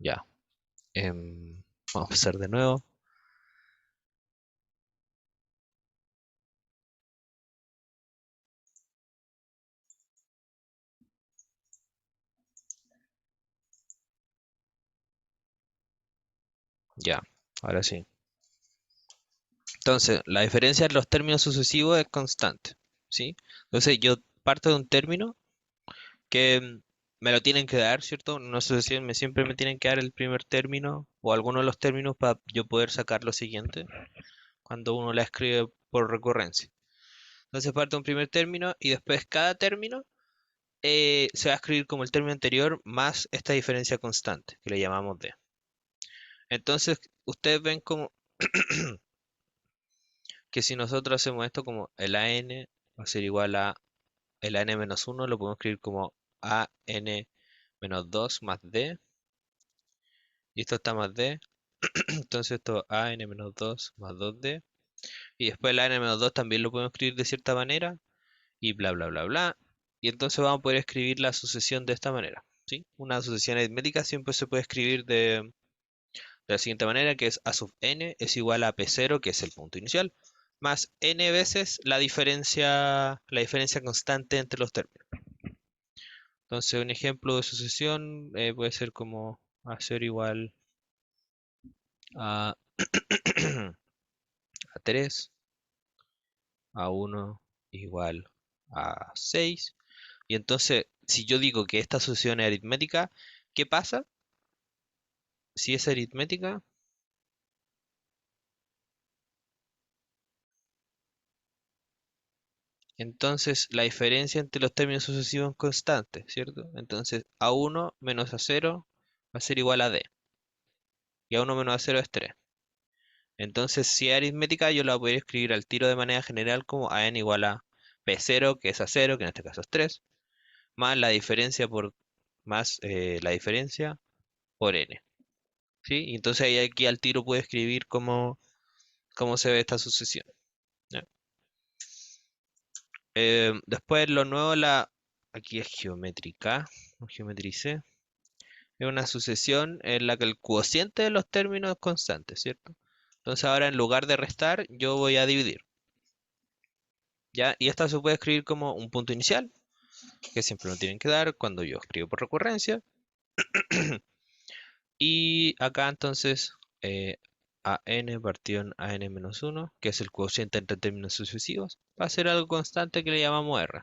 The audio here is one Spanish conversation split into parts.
Ya. Vamos a empezar de nuevo. Ya. Ahora sí. Entonces, la diferencia de los términos sucesivos es constante. ¿Sí? Entonces, yo parto de un término que me lo tienen que dar, ¿cierto? En una sucesión siempre me tienen que dar el primer término o alguno de los términos para yo poder sacar lo siguiente cuando uno la escribe por recurrencia. Entonces parte un primer término y después cada término se va a escribir como el término anterior más esta diferencia constante que le llamamos d. Entonces ustedes ven como que si nosotros hacemos esto como el an va a ser igual a el an menos 1, lo podemos escribir como an menos 2 más d, y esto está más d, entonces esto an menos 2 más 2d, y después el an menos 2 también lo podemos escribir de cierta manera, y bla bla bla bla, y entonces vamos a poder escribir la sucesión de esta manera, ¿sí? Una sucesión aritmética siempre se puede escribir de la siguiente manera, que es a sub n es igual a p0, que es el punto inicial, más n veces la diferencia constante entre los términos. Entonces, un ejemplo de sucesión puede ser como a0 igual a, a 3, a 1 igual a 6. Y entonces, si yo digo que esta sucesión es aritmética, ¿qué pasa? Si es aritmética, entonces la diferencia entre los términos sucesivos es constante, ¿cierto? Entonces, a1 menos a0 va a ser igual a d. Y a1 menos a0 es 3. Entonces, si es aritmética, yo la voy a escribir al tiro de manera general como a n igual a p0, que es a0, que en este caso es 3, más la diferencia por n. ¿Sí? Y entonces ahí aquí al tiro puedo escribir cómo se ve esta sucesión. ¿Ya? Después lo nuevo, aquí es geométrica, o geometricé. Es una sucesión en la que el cociente de los términos es constante, ¿cierto? Entonces ahora en lugar de restar, yo voy a dividir. ¿Ya? Y esta se puede escribir como un punto inicial, que siempre lo tienen que dar cuando yo escribo por recurrencia. Y acá entonces a n partido en a n menos 1, que es el cociente entre términos sucesivos, va a ser algo constante que le llamamos r.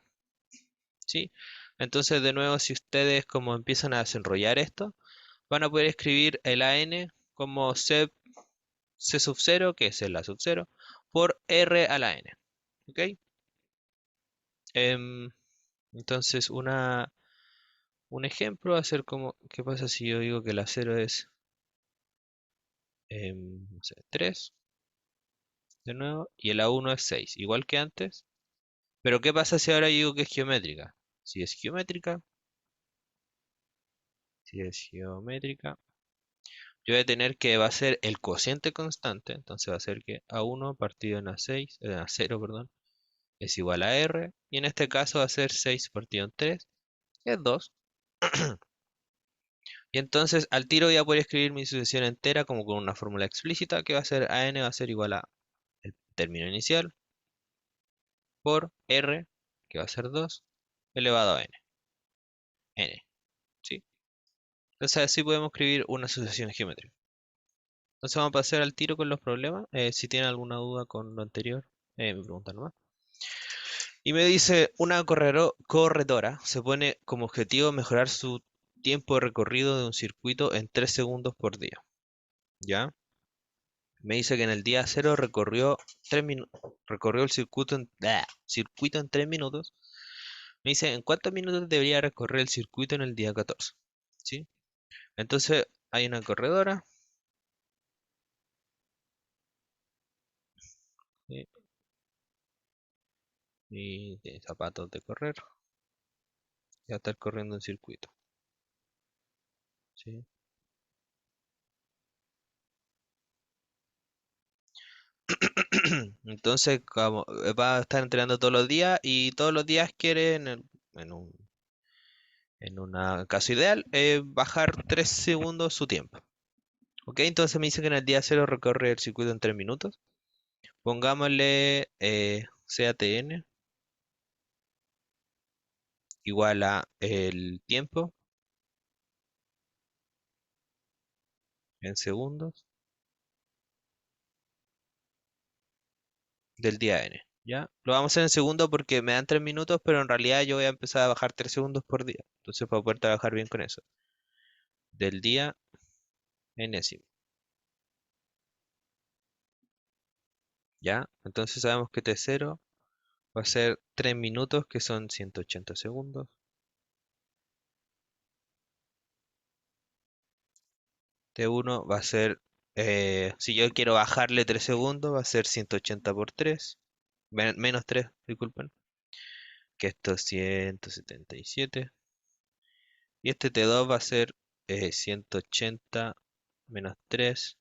¿Sí? Entonces, de nuevo, si ustedes como empiezan a desenrollar esto, van a poder escribir el an como c sub 0, que es el a sub 0, por r a la n. ¿Ok? Em, entonces, un ejemplo va a ser como, ¿qué pasa si yo digo que la 0 es, no sé, 3, de nuevo, y el a1 es 6, igual que antes? Pero ¿qué pasa si ahora yo digo que es geométrica? Si es geométrica, si es geométrica, yo voy a tener que va a ser el cociente constante, entonces va a ser que a1 partido en a6, a0, perdón, es igual a r, y en este caso va a ser 6 partido en 3, que es 2. Y entonces al tiro voy a poder escribir mi sucesión entera como con una fórmula explícita, que va a ser an va a ser igual a el término inicial por r, que va a ser 2, elevado a n, ¿sí? Entonces así podemos escribir una sucesión geométrica. Entonces vamos a pasar al tiro con los problemas. Si tienen alguna duda con lo anterior, me preguntan nomás. Y me dice, una corredora se pone como objetivo mejorar su tiempo de recorrido de un circuito en 3 segundos por día. ¿Ya? Me dice que en el día 0 recorrió el circuito en 3 minutos. Me dice, ¿en cuántos minutos debería recorrer el circuito en el día 14? ¿Sí? Entonces, hay una corredora. ¿Sí? Y de zapatos de correr. Ya está corriendo un circuito. ¿Sí? Entonces, como va a estar entrenando todos los días y todos los días quiere en en un caso ideal, bajar 3 segundos su tiempo. Ok, entonces me dice que en el día cero recorre el circuito en 3 minutos. Pongámosle CATN igual a el tiempo en segundos del día N. ¿Ya? Lo vamos a hacer en segundos porque me dan 3 minutos, pero en realidad yo voy a empezar a bajar 3 segundos por día. Entonces para poder trabajar bien con eso. Del día enésimo. ¿Ya? Entonces sabemos que T0 va a ser 3 minutos, que son 180 segundos. T1 va a ser, si yo quiero bajarle 3 segundos, va a ser 180 por 3. Menos 3, disculpen. Que esto es 177. Y este T2 va a ser 180 menos 3,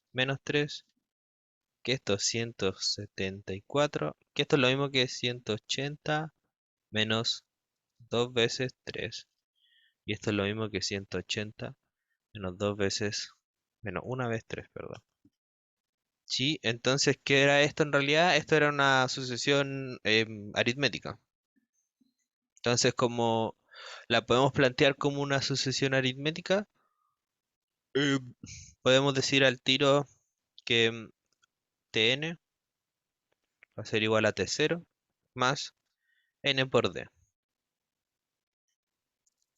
que esto es 174, que esto es lo mismo que 180 menos 2 veces 3. Y esto es lo mismo que 180 menos 2 veces, menos una vez 3, perdón. Sí, entonces, ¿qué era esto en realidad? Esto era una sucesión aritmética. Entonces, como la podemos plantear como una sucesión aritmética, eh, podemos decir al tiro que Tn va a ser igual a T0 más n por d.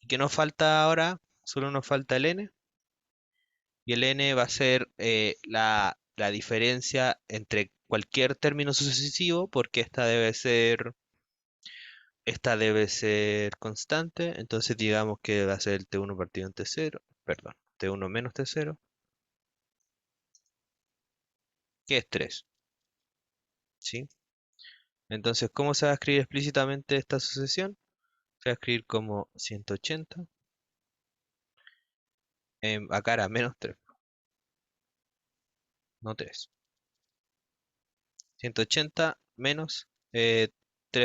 ¿Y qué nos falta ahora? Solo nos falta el n. Y el n va a ser la diferencia entre cualquier término sucesivo, porque esta debe ser constante. Entonces digamos que va a ser el T1 partido en T0, perdón, T1 menos T0, que es 3. ¿Sí? Entonces, ¿cómo se va a escribir explícitamente esta sucesión? Se va a escribir como 180, acá era menos 3, no 3. 180 menos 3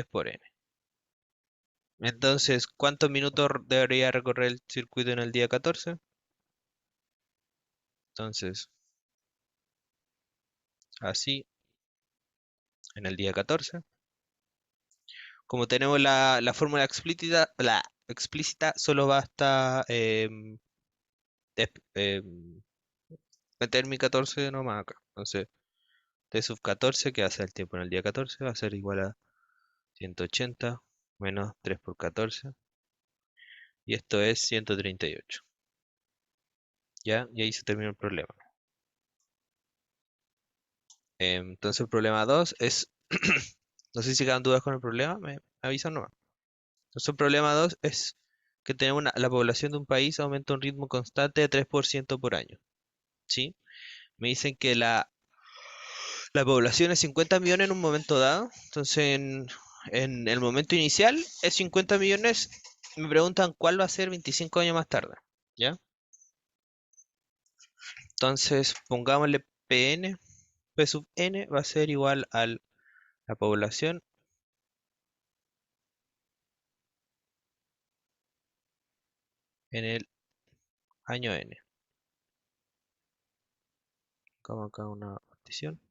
por n. Entonces, ¿cuántos minutos debería recorrer el circuito en el día 14? Entonces, así, en el día 14. Como tenemos la fórmula explícita solo basta meter mi 14 nomás acá. Entonces, T sub 14, que va a ser el tiempo en el día 14, va a ser igual a 180 menos 3 por 14. Y esto es 138. ¿Ya? Y ahí se terminó el problema. Entonces el problema 2 es, no sé si quedan dudas con el problema, me avisan nomás. Entonces el problema 2 es que tenemos la población de un país aumenta a un ritmo constante de 3% por año. ¿Sí? Me dicen que la población es 50 millones en un momento dado. Entonces en el momento inicial es 50 millones. Me preguntan cuál va a ser 25 años más tarde. ¿Ya? Entonces pongámosle Pn. P sub n va a ser igual a la población en el año n. Como acá una partición.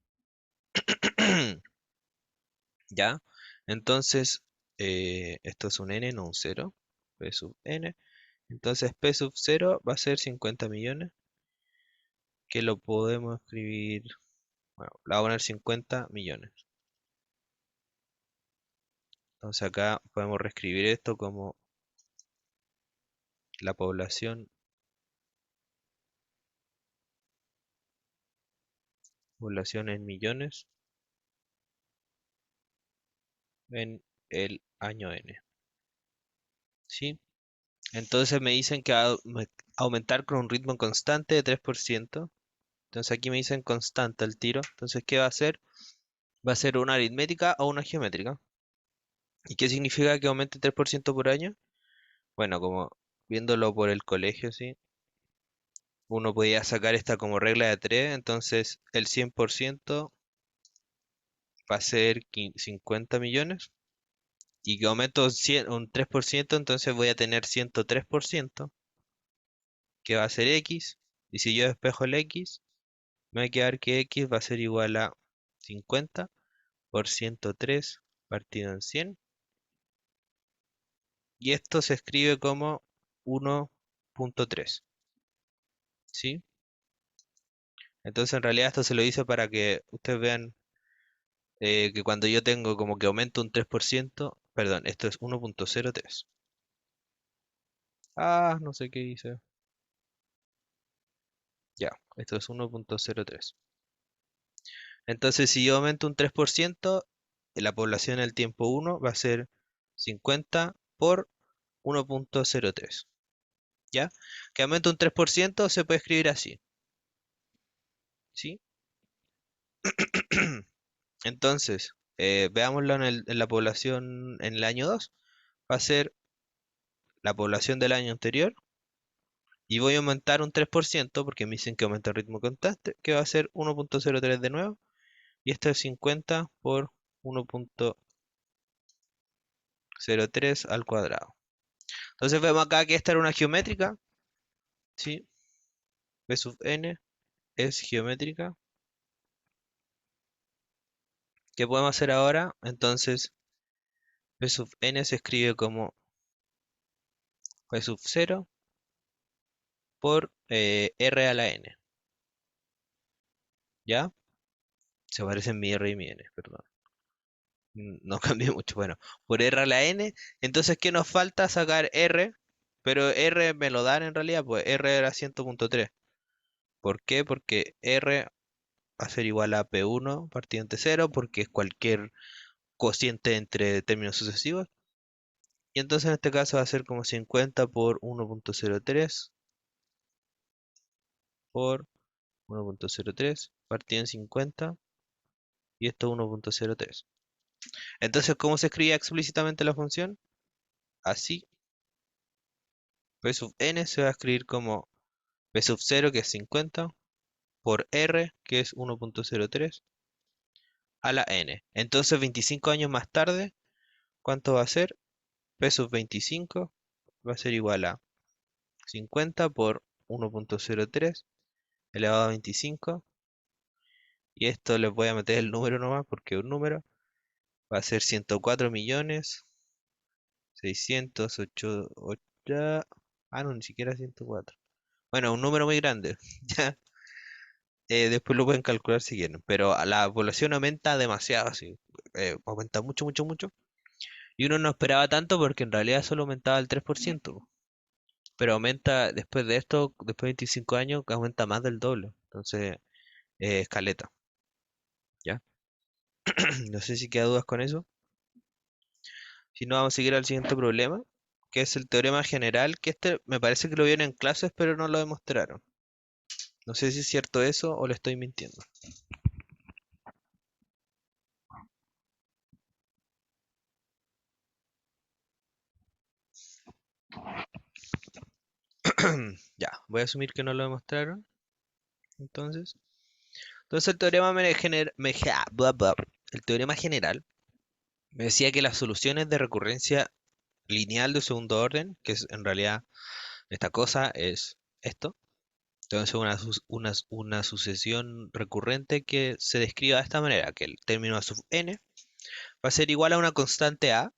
¿Ya? Entonces, esto es un n, no un 0. P sub n. Entonces, P sub 0 va a ser 50 millones, que lo podemos escribir, bueno, le voy a poner 50 millones. Entonces acá podemos reescribir esto como la población en millones en el año n. ¿Sí? Entonces me dicen que va a aumentar con un ritmo constante de 3%. Entonces aquí me dicen constante el tiro. Entonces, ¿qué va a hacer? ¿Va a ser una aritmética o una geométrica? ¿Y qué significa que aumente 3% por año? Bueno, como viéndolo por el colegio, sí, uno podía sacar esta como regla de 3. Entonces el 100% va a ser 50 millones. y que aumento un 3%, entonces voy a tener 103%, que va a ser x, y si yo despejo el x, me va a quedar que x va a ser igual a 50 por 103 partido en 100, y esto se escribe como 1.3, ¿sí? Entonces en realidad esto se lo hice para que ustedes vean que cuando yo tengo como que aumento un 3%, perdón, esto es 1.03. Ah, no sé qué hice. Ya, esto es 1.03. Entonces, si yo aumento un 3%, la población en el tiempo uno va a ser 50 por 1.03. ¿Ya? Que aumenta un 3% se puede escribir así. ¿Sí? Entonces, veámoslo en la población en el año 2. Va a ser la población del año anterior. Y voy a aumentar un 3% porque me dicen que aumenta el ritmo constante, que va a ser 1.03 de nuevo. Y esto es 50 por 1.03 al cuadrado. Entonces vemos acá que esta era una geométrica, ¿sí? B sub n es geométrica. ¿Qué podemos hacer ahora? Entonces, B sub n se escribe como B sub 0 por R a la n, ¿ya? Se parecen mi R y mi n, perdón. No cambié mucho. Bueno, por R a la n, entonces, ¿qué nos falta? Sacar R, pero R me lo dan en realidad, pues R era 100.3. ¿Por qué? Porque R va a ser igual a P1 partido entre 0, porque es cualquier cociente entre términos sucesivos. Y entonces en este caso va a ser como 50 por 1.03 por 1.03 partido en 50 y esto es 1.03. Entonces, ¿cómo se escribe explícitamente la función? Así, P sub n se va a escribir como P sub 0, que es 50, por R, que es 1.03, a la n. Entonces, 25 años más tarde, ¿cuánto va a ser? P sub 25 va a ser igual a 50 por 1.03 elevado a 25. Y esto les voy a meter el número nomás porque es un número. Va a ser 104 millones 608. Ah, no, ni siquiera 104. Bueno, un número muy grande. Ya, después lo pueden calcular si quieren. Pero la población aumenta demasiado, así. Aumenta mucho, mucho, mucho. Y uno no esperaba tanto porque en realidad solo aumentaba el 3%. Pero aumenta, después de esto, después de 25 años, aumenta más del doble. Entonces, escaleta. ¿Ya? No sé si queda dudas con eso. Si no, vamos a seguir al siguiente problema, que es el teorema general, que este me parece que lo vieron en clases, pero no lo demostraron. No sé si es cierto eso o le estoy mintiendo. Ya, voy a asumir que no lo demostraron. Entonces, el teorema el teorema general me decía que las soluciones de recurrencia lineal de segundo orden, que es en realidad esta cosa, es esto. Entonces, una sucesión recurrente que se describa de esta manera, que el término a sub n va a ser igual a una constante a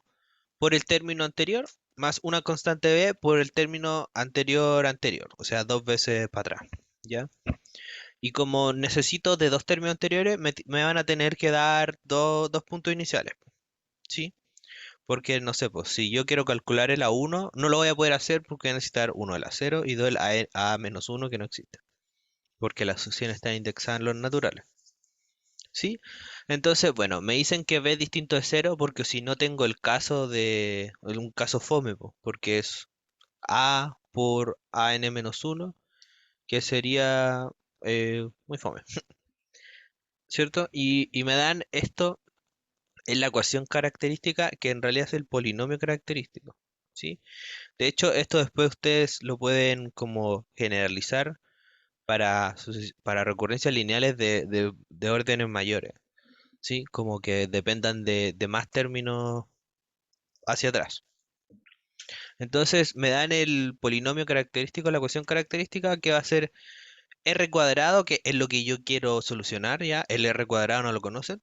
por el término anterior más una constante b por el término anterior anterior, o sea, dos veces para atrás, ¿ya? Y como necesito de dos términos anteriores, me van a tener que dar dos puntos iniciales, ¿sí? Porque no sé, pues si yo quiero calcular el A1, no lo voy a poder hacer porque voy a necesitar uno el A0 y dos el A menos 1 que no existe, porque las sucesiones están indexadas en los naturales. ¿Sí? Entonces, bueno, me dicen que B distinto de cero porque si no tengo el caso de un caso fome, po, porque es A por AN menos uno, que sería muy fome, ¿cierto? Y me dan esto en la ecuación característica, que en realidad es el polinomio característico, ¿sí? De hecho, esto después ustedes lo pueden como generalizar para recurrencias lineales de órdenes mayores. Sí, como que dependan de más términos hacia atrás. Entonces me dan el polinomio característico, la ecuación característica que va a ser r cuadrado, que es lo que yo quiero solucionar ya. El r cuadrado no lo conocen.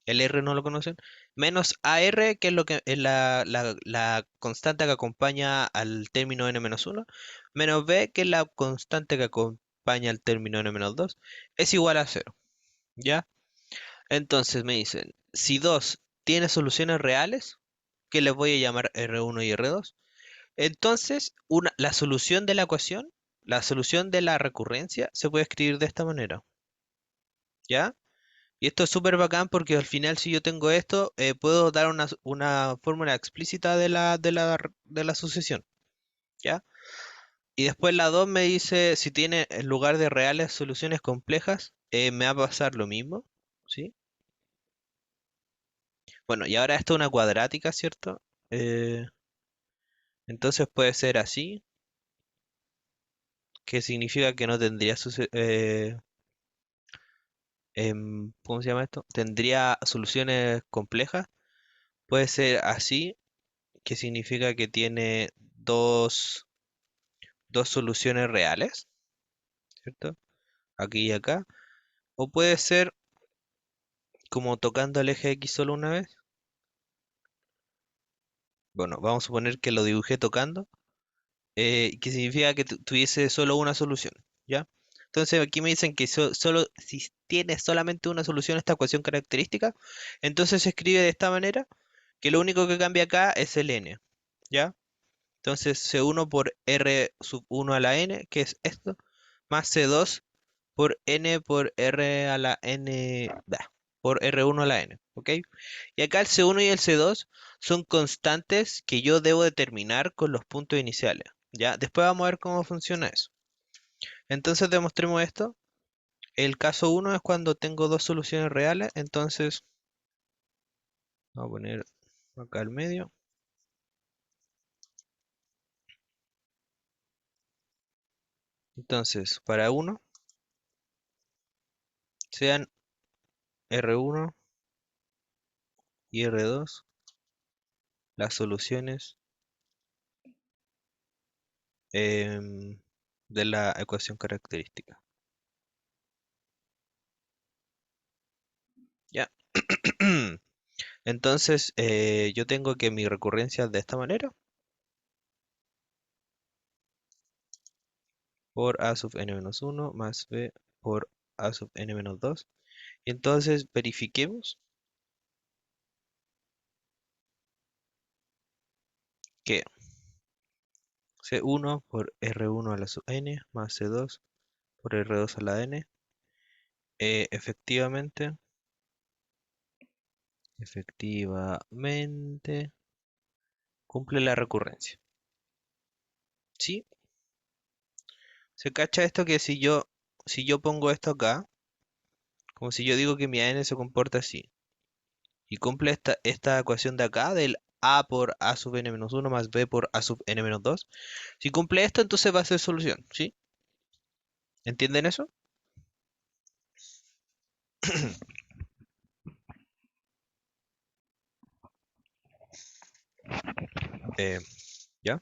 El r no lo conocen. Menos AR, que es lo que es la constante que acompaña al término n-1. Menos B, que es la constante que acompaña al término n-2. Es igual a cero. ¿Ya? Entonces me dicen, si 2 tiene soluciones reales, que les voy a llamar R1 y R2, entonces la solución de la ecuación, la solución de la recurrencia, se puede escribir de esta manera. ¿Ya? Y esto es súper bacán porque al final si yo tengo esto, puedo dar una fórmula explícita de la sucesión. ¿Ya? Y después la 2 me dice si tiene en lugar de reales soluciones complejas, me va a pasar lo mismo. ¿Sí? Bueno, y ahora esto es una cuadrática, ¿cierto? Eh, entonces puede ser así, que significa que no tendría ¿cómo se llama esto? Tendría soluciones complejas. Puede ser así, que significa que tiene dos soluciones reales, ¿cierto? Aquí y acá. O puede ser como tocando el eje X solo una vez. Bueno, vamos a suponer que lo dibujé tocando, que significa que tuviese solo una solución, ¿ya? Entonces aquí me dicen que solo si tiene solamente una solución esta ecuación característica, entonces se escribe de esta manera, que lo único que cambia acá es el n, ¿ya? Entonces C1 por R sub 1 a la n, que es esto, más C2 por n por r a la n, por R1 a la n, ¿ok? Y acá el C1 y el C2 son constantes que yo debo determinar con los puntos iniciales, ¿ya? Después vamos a ver cómo funciona eso. Entonces demostremos esto. El caso uno es cuando tengo dos soluciones reales, entonces vamos a poner acá al medio. Entonces, para uno, sean R1 y R2 las soluciones em, de la ecuación característica. ¿Ya? Entonces, yo tengo que mi recurrencia es de esta manera, por a sub n-1 más b por a sub n-2. Y entonces verifiquemos que C1 por R1 a la sub n más C2 por R2 a la n, efectivamente cumple la recurrencia. ¿Sí? Se cacha esto que si yo pongo esto acá, como si yo digo que mi n se comporta así, y cumple esta ecuación de acá del a por a sub n-1 más b por a sub n-2, si cumple esto, entonces va a ser solución, ¿sí? ¿Entienden eso? Eh, ¿Ya?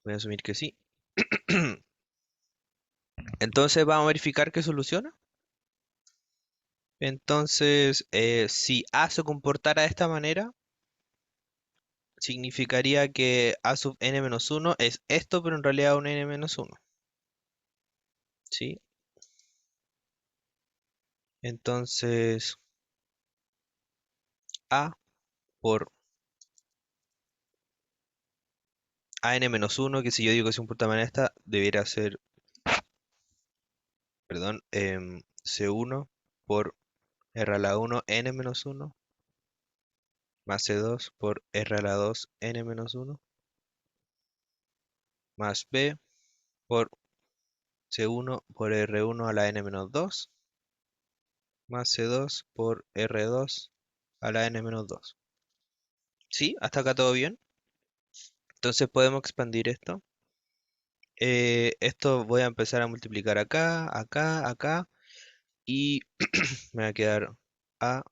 Voy a asumir que sí. Entonces vamos a verificar que soluciona. Entonces, si A se comportara de esta manera, significaría que A sub n-1 es esto, pero en realidad un n-1. ¿Sí? Entonces, A por an-1, que si yo digo que se comporta de manera esta, debería ser, perdón, C1 por R a la 1 n-1 más C2 por R a la 2 n-1 más B por C1 por R1 a la n-2 más C2 por R2 a la n-2. ¿Sí? ¿Hasta acá todo bien? Entonces podemos expandir esto. Esto voy a empezar a multiplicar acá, acá, acá. Y me va a quedar A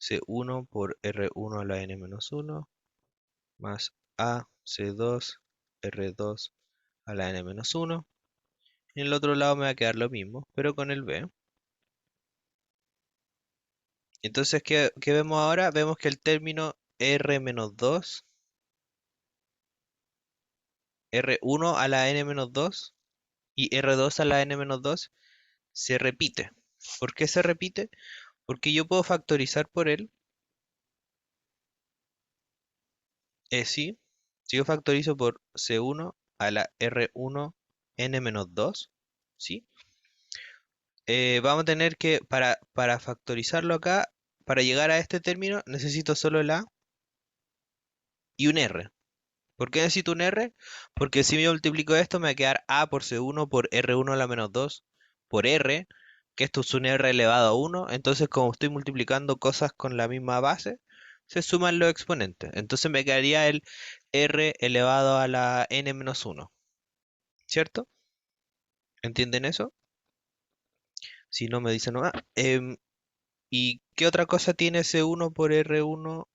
C1 por R1 a la n-1 más A C2 R2 a la n menos 1. En el otro lado me va a quedar lo mismo, pero con el B. Entonces, ¿qué vemos ahora? Vemos que el término R menos 2, R1 a la n menos 2 y R2 a la n menos 2 se repite. ¿Por qué se repite? Porque yo puedo factorizar por él. Sí, si yo factorizo por C1 a la R1 n menos 2, ¿sí? Vamos a tener que, para factorizarlo acá, para llegar a este término, necesito solo el A y un R. ¿Por qué necesito un R? Porque si me multiplico esto, me va a quedar A por C1 por R1 a la menos 2 por R, que esto es un R elevado a 1. Entonces, como estoy multiplicando cosas con la misma base, se suman los exponentes. Entonces me quedaría el R elevado a la n menos 1. ¿Cierto? ¿Entienden eso? Si no, me dicen no. ¿Y qué otra cosa tiene C1 por R1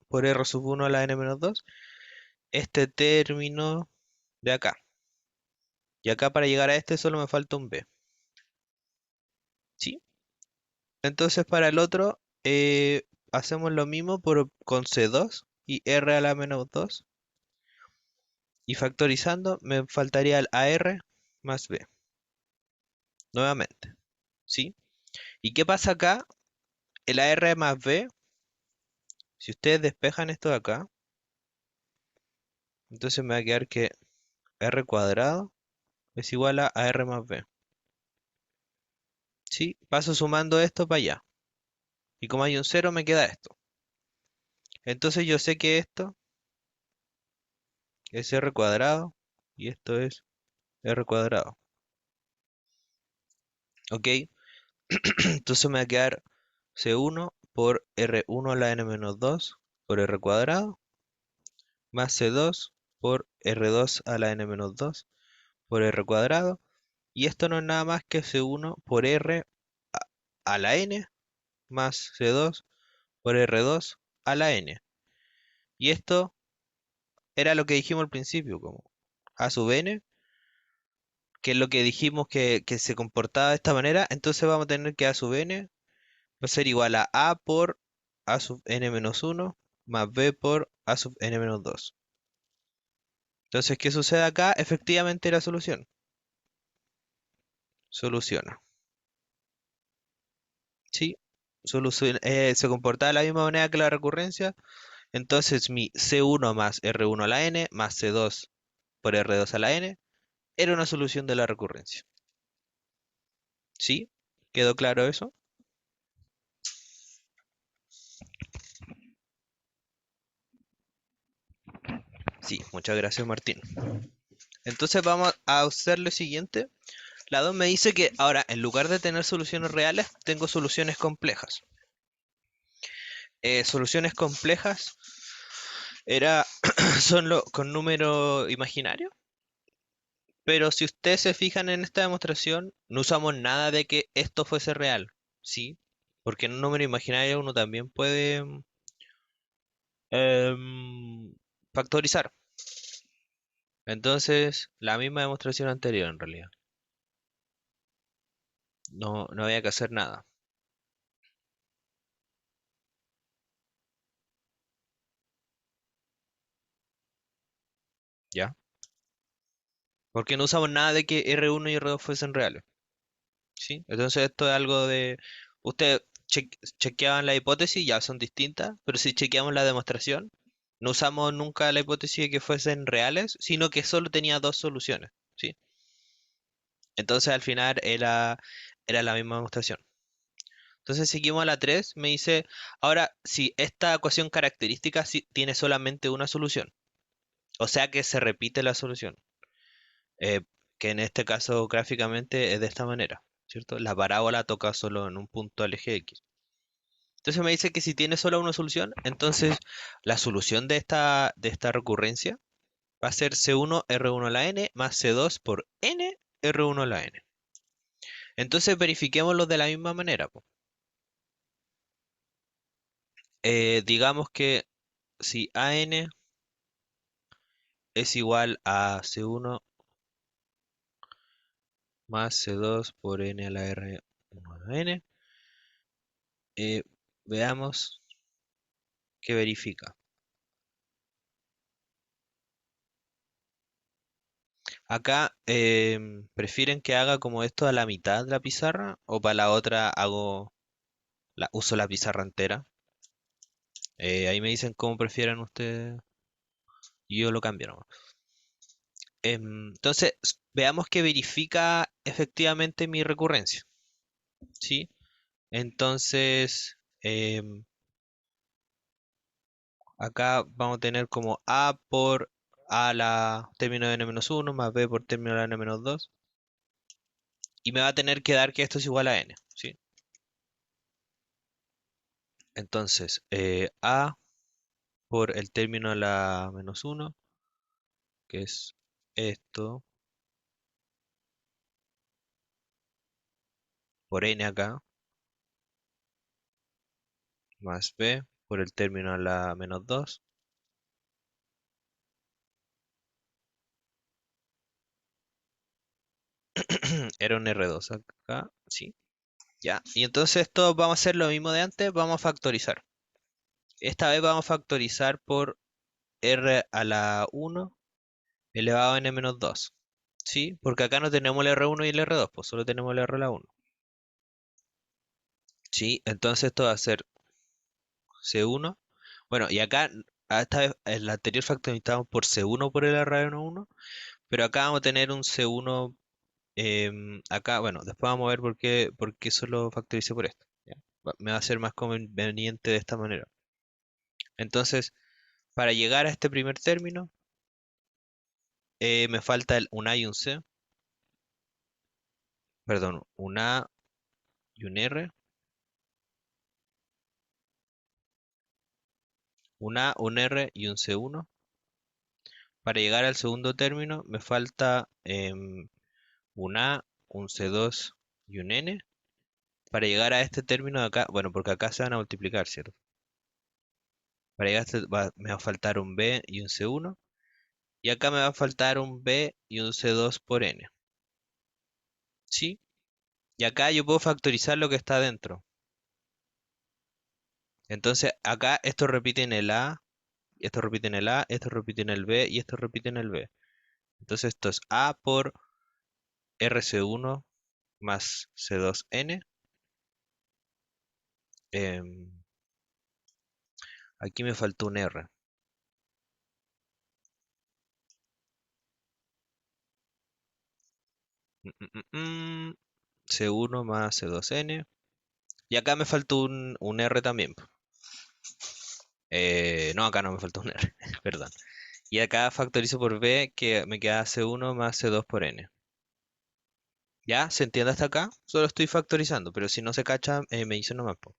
por R sub 1 a la n menos 2? Este término de acá. Y acá para llegar a este solo me falta un B. ¿Sí? Entonces para el otro hacemos lo mismo con C2 y R a la menos 2. Y factorizando me faltaría el AR más B. Nuevamente. ¿Sí? ¿Y qué pasa acá? El AR más B, si ustedes despejan esto de acá, entonces me va a quedar que R cuadrado es igual a AR más B. ¿Sí? Paso sumando esto para allá. Y como hay un cero me queda esto. Entonces yo sé que esto es R cuadrado y esto es R cuadrado. ¿Ok? Entonces me va a quedar C1 por R1 a la n menos 2 por R cuadrado más C2 por R2 a la n menos 2 por R cuadrado. Y esto no es nada más que C1 por R a, a la n más C2 por R2 a la n. Y esto era lo que dijimos al principio, como A sub n, que es lo que dijimos que se comportaba de esta manera. Entonces vamos a tener que A sub n va a ser igual a A por A sub n menos 1 más B por A sub n menos 2. Entonces, ¿qué sucede acá? Efectivamente la solución. Soluciona. ¿Sí? Se comporta de la misma manera que la recurrencia. Entonces mi C1 más R1 a la n más C2 por R2 a la n era una solución de la recurrencia. ¿Sí? ¿Quedó claro eso? Sí, muchas gracias Martín. Entonces vamos a hacer lo siguiente. La 2 me dice que ahora, en lugar de tener soluciones reales, tengo soluciones complejas. Soluciones complejas era, con número imaginario. Pero si ustedes se fijan en esta demostración, no usamos nada de que esto fuese real. ¿Sí? Porque en un número imaginario uno también puede em, factorizar. Entonces, la misma demostración anterior en realidad. No, no había que hacer nada. ¿Ya? Porque no usamos nada de que R1 y R2 fuesen reales. ¿Sí? Entonces esto es algo de... Ustedes chequeaban la hipótesis, ya son distintas, pero si chequeamos la demostración, no usamos nunca la hipótesis de que fuesen reales, sino que solo tenía dos soluciones. ¿Sí? Entonces al final era la misma demostración. Entonces seguimos a la 3 me dice, ahora si esta ecuación característica tiene solamente una solución, o sea que se repite la solución. eh, que en este caso gráficamente es de esta manera, ¿cierto? La parábola toca solo en un punto al eje X. Entonces me dice que si tiene solo una solución, entonces la solución de esta recurrencia va a ser C1 R1 a la n más C2 por n R1 a la n. Entonces verifiquémoslo de la misma manera, po. Digamos que si AN es igual a C1 más C2 por N a la R1 a la N. Eh, Veamos qué verifica. Acá prefieren que haga como esto a la mitad de la pizarra o para la otra uso la pizarra entera. Ahí me dicen cómo prefieren ustedes y yo lo cambio nomás. Entonces, veamos que verifica efectivamente mi recurrencia, ¿sí? Entonces, acá vamos a tener como A por A la término de n-1 más B por término de la n-2 y me va a tener que dar que esto es igual a n, ¿sí? Entonces, A por el término de la -1, que es esto, por n acá, más B por el término de la -2, era un R2 acá, sí, ya. Y entonces esto vamos a hacer lo mismo de antes, vamos a factorizar. Esta vez vamos a factorizar por R a la 1 elevado a n-2. ¿Sí? Porque acá no tenemos el R1 y el R2, pues solo tenemos el R a la 1. ¿Sí? Entonces esto va a ser C1. Bueno, y acá, esta vez, en la anterior factorizamos por C1 por el R a la 1, pero acá vamos a tener un C1 acá, bueno, después vamos a ver por qué solo factoricé por esto. ¿Ya? Me va a ser más conveniente de esta manera. Entonces, para llegar a este primer término, me falta un A y un C, perdón, un A y un R, un A, un R y un C1. Para llegar al segundo término me falta un A, un C2 y un N. Para llegar a este término de acá, bueno, porque acá se van a multiplicar, ¿cierto? Para llegar a este me va a faltar un B y un C1. Y acá me va a faltar un B y un C2 por N. ¿Sí? Y acá yo puedo factorizar lo que está dentro. Entonces acá esto repite en el A, esto repite en el A, esto repite en el B y esto repite en el B. Entonces esto es A por RC1 más C2N. Em, Aquí me faltó un R. Mm, mm, mm, mm. C1 más C2N. Y acá me faltó un R también, po. No, acá no me faltó un R, perdón. Y acá factorizo por B que me queda C1 más C2 por N. ¿Ya? ¿Se entiende hasta acá? Solo estoy factorizando, pero si no se cacha, me dice nomás, po.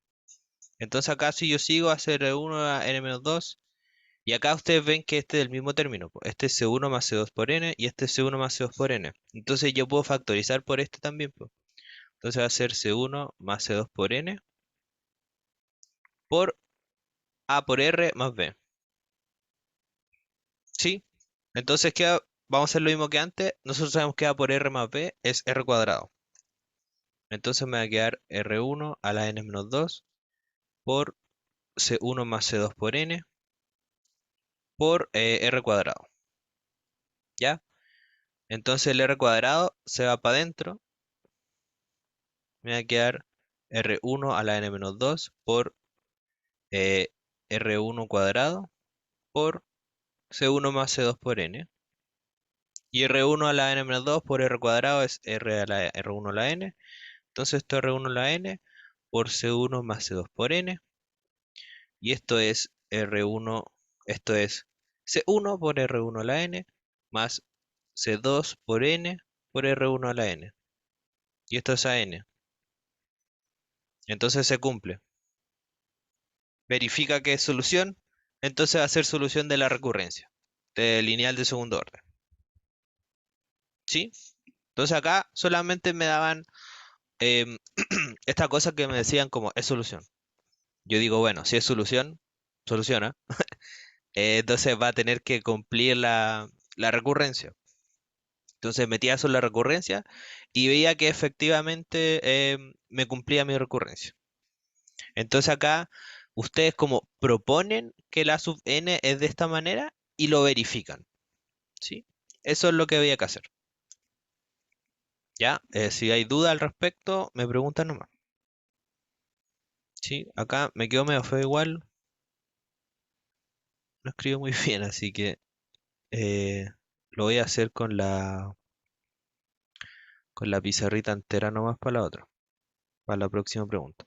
Entonces acá si yo sigo a R1 a N-2, y acá ustedes ven que este es el mismo término, po. Este es C1 más C2 por N y este es C1 más C2 por N. Entonces yo puedo factorizar por este también, po. Entonces va a ser C1 más C2 por N por A por R más B. ¿Sí? Entonces vamos a hacer lo mismo que antes. Nosotros sabemos que A por R más B es R cuadrado. Entonces me va a quedar R1 a la N-2 por C1 más C2 por N por R cuadrado. ¿Ya? Entonces el R cuadrado se va para adentro. Me va a quedar R1 a la N-2 por eh, R1 cuadrado por C1 más C2 por N. Y R1 a la N-2 por R cuadrado es R a la R1 a la N. Entonces esto es R1 a la N por C1 más C2 por N. Y esto es R1, esto es C1 por R1 a la N más C2 por N por R1 a la N. Y esto es a N. Entonces se cumple. Verifica que es solución. Entonces va a ser solución de la recurrencia. De lineal de segundo orden. ¿Sí? Entonces acá solamente me daban em, esta cosa que me decían como es solución. Yo digo, bueno, si es solución, soluciona. Entonces va a tener que cumplir la recurrencia. Entonces metía eso en la recurrencia y veía que efectivamente me cumplía mi recurrencia. Entonces acá ustedes como proponen que la sub n es de esta manera y lo verifican, ¿sí? Eso es lo que había que hacer. ¿Ya? Si hay duda al respecto, me preguntan nomás. Sí, acá me quedo medio feo igual, no escribo muy bien, así que eh, lo voy a hacer con la pizarrita entera nomás para la otra, para la próxima pregunta.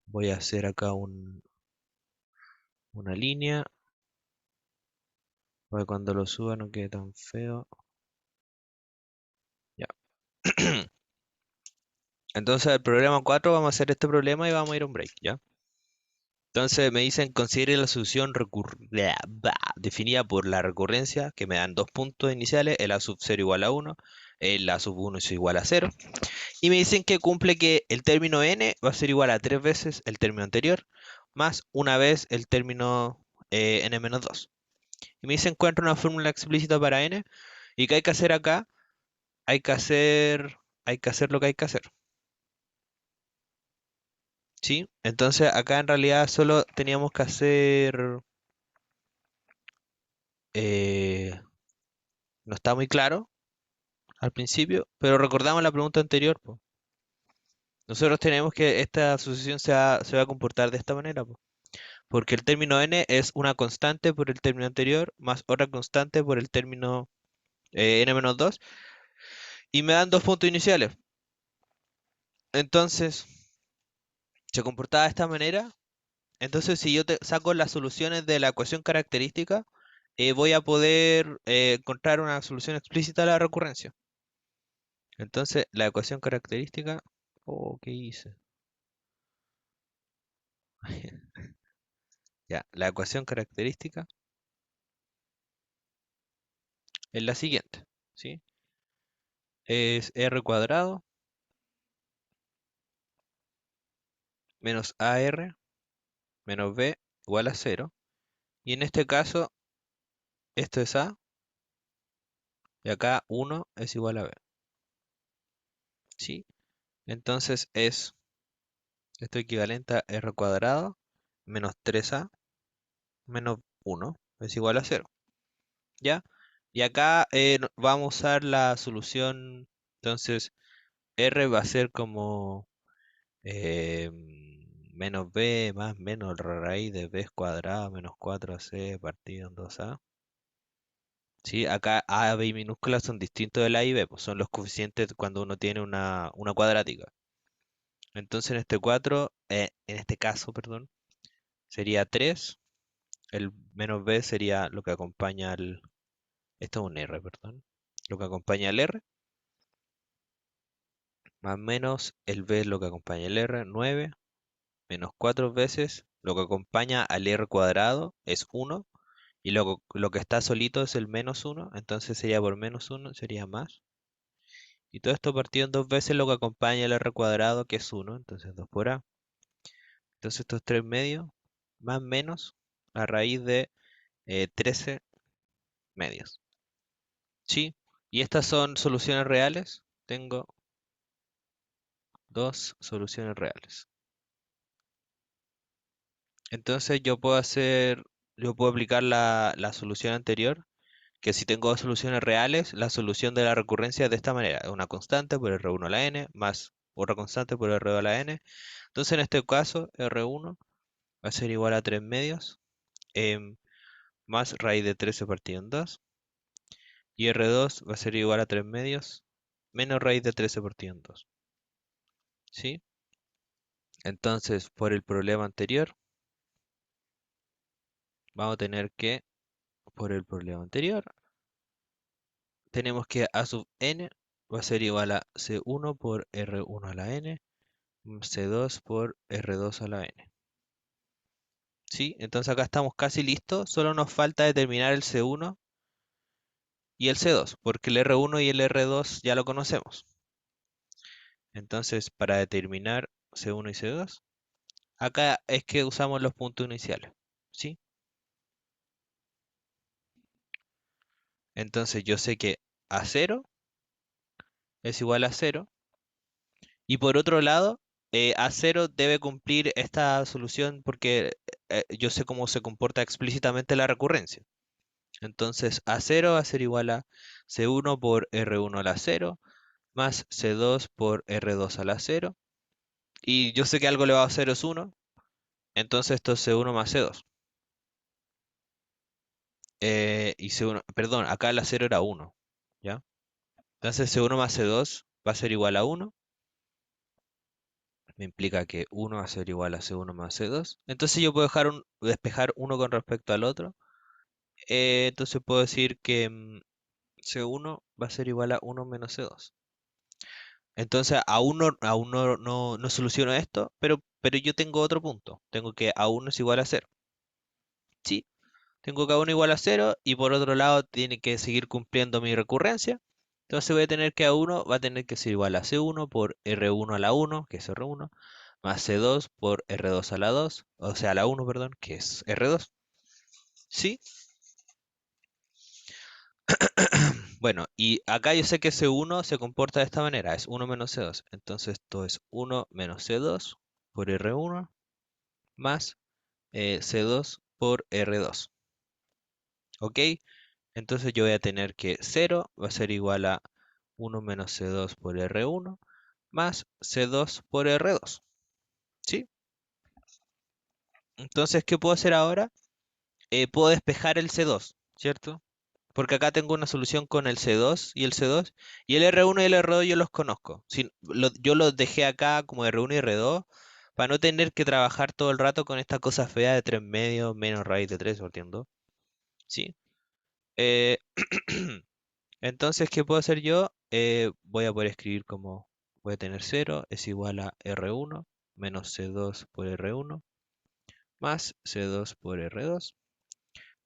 Voy a hacer acá una línea, para que cuando lo suba no quede tan feo. Ya. Entonces, el problema 4 vamos a hacer este problema y vamos a ir a un break, ¿ya? Entonces me dicen, considere la solución definida por la recurrencia, que me dan dos puntos iniciales, el a sub 0 igual a 1, el a sub 1 es igual a 0. Y me dicen que cumple que el término n va a ser igual a 3 veces el término anterior, más una vez el término n menos 2. Y me dice, encuentra una fórmula explícita para n. ¿Y qué hay que hacer acá? Hay que hacer, hay que hacer lo que hay que hacer. ¿Sí? Entonces acá en realidad solo teníamos que hacer... no está muy claro al principio, pero recordamos la pregunta anterior, po. Nosotros tenemos que esta asociación se va a comportar de esta manera, po, porque el término n es una constante por el término anterior más otra constante por el término n-2 y me dan dos puntos iniciales. Entonces, se comportaba de esta manera. Entonces, si yo te saco las soluciones de la ecuación característica, voy a poder encontrar una solución explícita a la recurrencia. Entonces, la ecuación característica... Oh, ¿qué hice? Ya, la ecuación característica es la siguiente, ¿sí? Es r cuadrado menos ar menos b igual a cero. Y en este caso, esto es a, y acá 1 es igual a b, ¿sí? Entonces es esto equivalente a r cuadrado menos 3a menos 1 es igual a cero, ¿ya? Y acá vamos a usar la solución, entonces r va a ser como eh, menos b más menos raíz de b cuadrado menos 4c partido en 2a. Sí, acá a, b y minúsculas son distintos de la y b, pues son los coeficientes cuando uno tiene una cuadrática. Entonces en este caso, perdón, sería 3. El menos b sería lo que acompaña al... Esto es un r, perdón. Lo que acompaña al r, más menos el b es lo que acompaña el r, 9 menos 4 veces lo que acompaña al r cuadrado es 1 y lo que está solito es el menos 1, entonces sería por menos 1, sería más. Y todo esto partido en dos veces lo que acompaña al r cuadrado que es 1, entonces 2 por a. Entonces estos 3 medios más menos a raíz de 13 medios. ¿Sí? Y estas son soluciones reales. Tengo dos soluciones reales. Entonces yo puedo aplicar la solución anterior, que si tengo dos soluciones reales, la solución de la recurrencia es de esta manera. Es una constante por R1 a la n más otra constante por R2 a la n. Entonces en este caso R1 va a ser igual a 3 medios más raíz de 13 partido en 2. Y R2 va a ser igual a 3 medios menos raíz de 13 partido en 2. ¿Sí? Entonces por el problema anterior, vamos a tener que, por el problema anterior, tenemos que a sub n va a ser igual a C1 por R1 a la n, C2 por R2 a la n. ¿Sí? Entonces acá estamos casi listos, solo nos falta determinar el C1 y el C2, porque el R1 y el R2 ya lo conocemos. Entonces, para determinar C1 y C2, acá es que usamos los puntos iniciales. ¿Sí? Entonces yo sé que A0 es igual a 0. Y por otro lado, A0 debe cumplir esta solución porque yo sé cómo se comporta explícitamente la recurrencia. Entonces A0 va a ser igual a C1 por R1 a la 0 más C2 por R2 a la 0. Y yo sé que algo elevado a 0 es 1, entonces esto es C1 más C2. Y C1, perdón, acá la 0 era 1, ¿ya? Entonces C1 más C2 va a ser igual a 1. Me implica que 1 va a ser igual a C1 más C2. Entonces yo puedo despejar uno con respecto al otro. Entonces puedo decir que C1 va a ser igual a 1 menos C2. Entonces aún no soluciono esto, pero yo tengo otro punto. Tengo que A1 es igual a 0. Sí, tengo que A1 igual a 0 y por otro lado tiene que seguir cumpliendo mi recurrencia. Entonces voy a tener que A1 va a tener que ser igual a C1 por R1 a la 1, que es R1, más C2 por R2 a la 2, o sea, a la 1, perdón, que es R2. ¿Sí? Bueno, y acá yo sé que C1 se comporta de esta manera, es 1 menos C2. Entonces esto es 1 menos C2 por R1 más C2 por R2. ¿Ok? Entonces yo voy a tener que 0 va a ser igual a 1 menos C2 por R1 más C2 por R2. ¿Sí? Entonces, ¿qué puedo hacer ahora? Puedo despejar el C2, ¿cierto? Porque acá tengo una solución con el C2 y el C2. Y el R1 y el R2 yo los conozco. Yo los dejé acá como R1 y R2 para no tener que trabajar todo el rato con esta cosa fea de 3 medios menos raíz de 3, ¿entiendo? ¿Sí? Eh, entonces, ¿qué puedo hacer yo? Voy a poder escribir como voy a tener 0 es igual a R1 menos C2 por R1 más C2 por R2.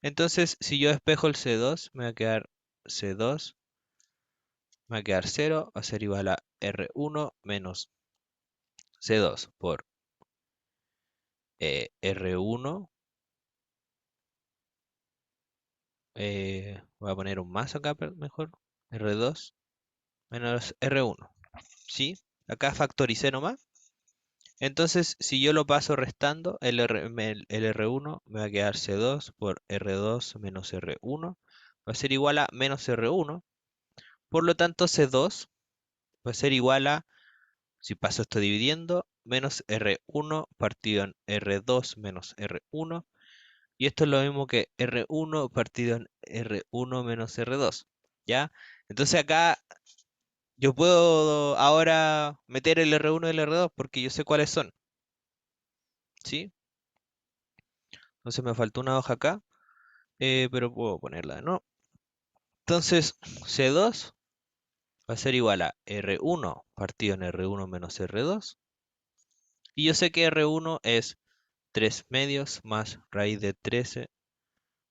Entonces, si yo despejo el C2, me va a quedar C2, me va a quedar 0, va a ser igual a R1 menos C2 por R1. Voy a poner un más acá mejor. R2 menos R1. ¿Sí? Acá factoricé nomás. Entonces, si yo lo paso restando, el R1 me va a quedar C2 por R2 menos R1. Va a ser igual a menos R1. Por lo tanto, C2 va a ser igual a, si paso esto dividiendo, menos R1 partido en R2 menos R1. Y esto es lo mismo que R1 partido en R1 menos R2. ¿Ya? Entonces acá yo puedo ahora meter el R1 y el R2 porque yo sé cuáles son. ¿Sí? Entonces me faltó una hoja acá, pero puedo ponerla, ¿no? Entonces C2 va a ser igual a R1 partido en R1 menos R2. Y yo sé que R1 es 3 medios más raíz de 13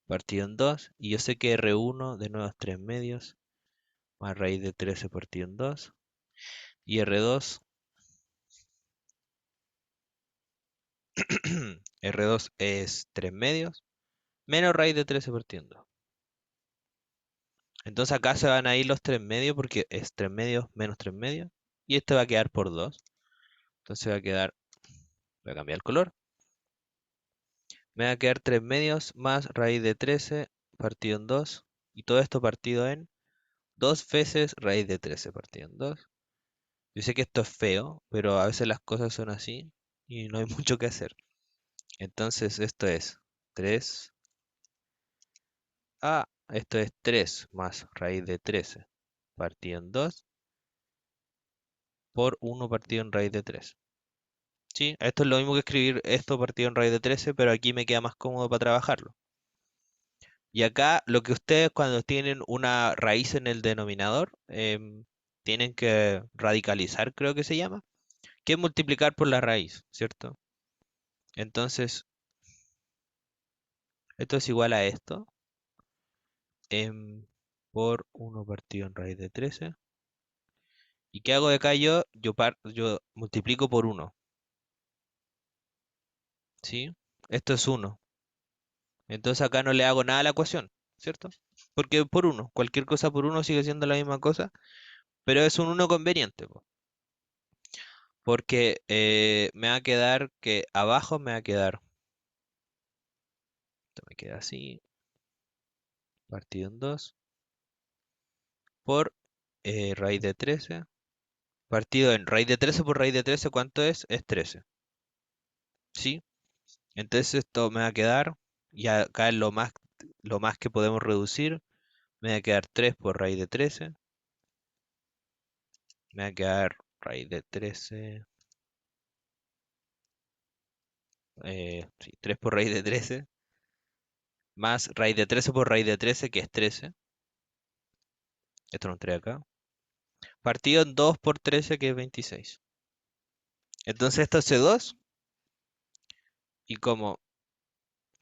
partido en 2. Y yo sé que R1 de nuevo es 3 medios más raíz de 13 partido en 2. Y R2, R2 es 3 medios menos raíz de 13 partido en 2. Entonces acá se van a ir los 3 medios porque es 3 medios menos 3 medios. Y este va a quedar por 2. Entonces va a quedar, voy a cambiar el color. Me va a quedar 3 medios más raíz de 13 partido en 2. Y todo esto partido en 2 veces raíz de 13 partido en 2. Yo sé que esto es feo, pero a veces las cosas son así y no hay mucho que hacer. Entonces esto es 3. Esto es 3 más raíz de 13 partido en 2 por 1 partido en raíz de 3. ¿Sí? Esto es lo mismo que escribir esto partido en raíz de 13, pero aquí me queda más cómodo para trabajarlo. Y acá lo que ustedes cuando tienen una raíz en el denominador, tienen que radicalizar, creo que se llama, que es multiplicar por la raíz, ¿cierto? Entonces, esto es igual a esto, por 1 partido en raíz de 13. ¿Y qué hago de acá yo? Yo multiplico por 1, ¿sí? Esto es 1. Entonces acá no le hago nada a la ecuación, ¿cierto? Porque por uno, cualquier cosa por uno sigue siendo la misma cosa, pero es un uno conveniente, po. Porque me va a quedar que abajo me va a quedar, esto me queda así, partido en 2 por raíz de 13. Partido en raíz de 13 por raíz de 13, ¿cuánto es? Es 13. ¿Sí? Entonces esto me va a quedar, y acá es lo más que podemos reducir, me va a quedar 3 por raíz de 13. Me va a quedar raíz de 13. Sí, 3 por raíz de 13. Más raíz de 13 por raíz de 13, que es 13. Esto lo entré acá. Partido en 2 por 13, que es 26. Entonces esto es C2. Y como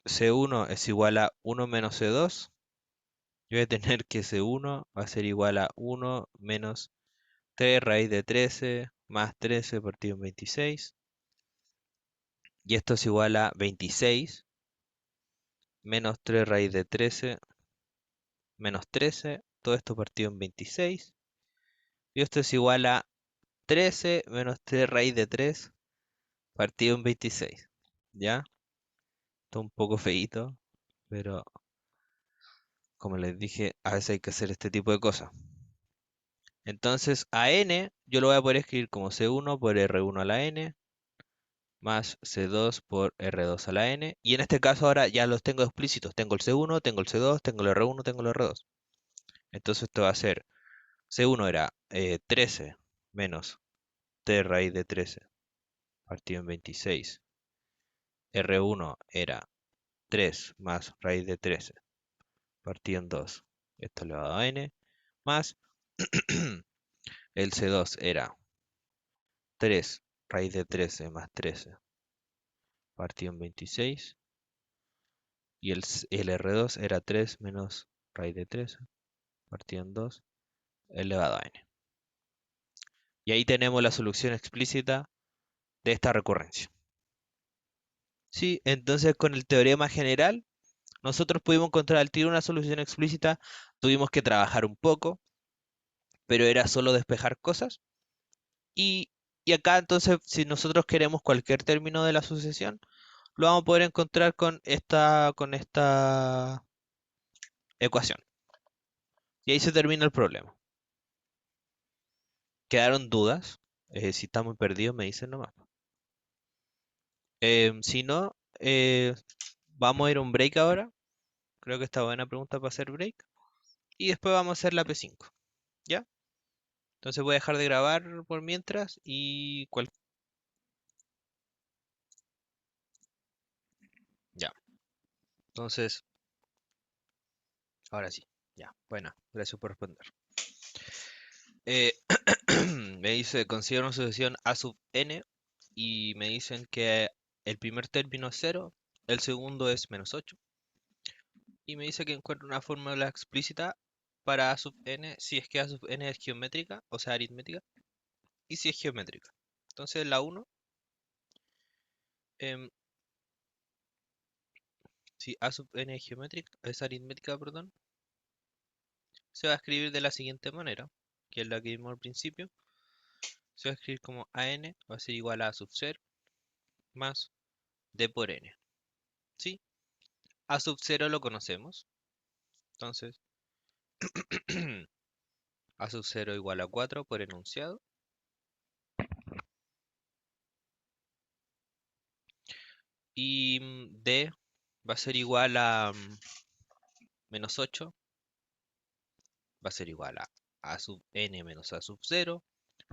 C1 es igual a 1 menos C2, yo voy a tener que C1 va a ser igual a 1 menos 3 raíz de 13 más 13 partido en 26. Y esto es igual a 26 menos 3 raíz de 13 menos 13. Todo esto partido en 26. Y esto es igual a 13 menos 3 raíz de 3 partido en 26. ¿Ya? Esto un poco feíto, pero como les dije, a veces hay que hacer este tipo de cosas. Entonces a n yo lo voy a poder escribir como C1 por R1 a la n más C2 por R2 a la n. Y en este caso ahora ya los tengo explícitos. Tengo el C1, tengo el C2, tengo el R1, tengo el R2. Entonces esto va a ser, C1 era 13 menos t raíz de 13 partido en 26. R1 era 3 más raíz de 13 partido en 2. Esto elevado a n. Más el C2 era 3 raíz de 13 más 13 partido en 26. Y el R2 era 3 menos raíz de 13 partido en 2 elevado a n. Y ahí tenemos la solución explícita de esta recurrencia. Sí, entonces con el teorema general nosotros pudimos encontrar al tiro una solución explícita, tuvimos que trabajar un poco, pero era solo despejar cosas. Y, y acá entonces, si nosotros queremos cualquier término de la sucesión, lo vamos a poder encontrar con esta ecuación. Y ahí se termina el problema. ¿Quedaron dudas? Si está muy perdido, me dicen nomás. Si no, vamos a ir a un break ahora. Creo que está buena pregunta para hacer break. Y después vamos a hacer la P5. ¿Ya? Entonces voy a dejar de grabar por mientras y ya. Entonces, ahora sí. Ya. Bueno, gracias por responder. Eh, me dice, considero una sucesión A sub n y me dicen que el primer término es 0, el segundo es -8. Y me dice que encuentre una fórmula explícita para A sub n si es que A sub n es geométrica, o sea, aritmética, y si es geométrica. Entonces la 1, em, si A sub n es geométrica, es aritmética, perdón, se va a escribir de la siguiente manera, que es la que vimos al principio. Se va a escribir como AN va a ser igual a sub 0 más D por N. ¿Sí? A sub 0 lo conocemos. Entonces, A sub 0 igual a 4 por enunciado. Y D va a ser igual a -8. Va a ser igual a sub n menos a sub 0.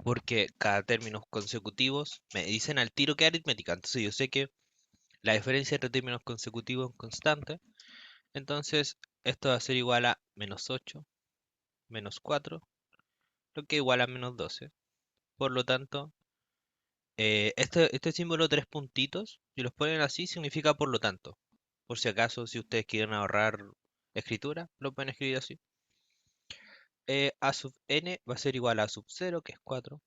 Porque cada término consecutivos me dicen al tiro que es aritmética. Entonces yo sé que la diferencia entre términos consecutivos es constante. Entonces esto va a ser igual a -8 menos 4, lo que es igual a -12. Por lo tanto, este símbolo tres puntitos, si los ponen así, significa por lo tanto. Por si acaso, si ustedes quieren ahorrar escritura, lo pueden escribir así. A sub n va a ser igual a sub 0, que es 4,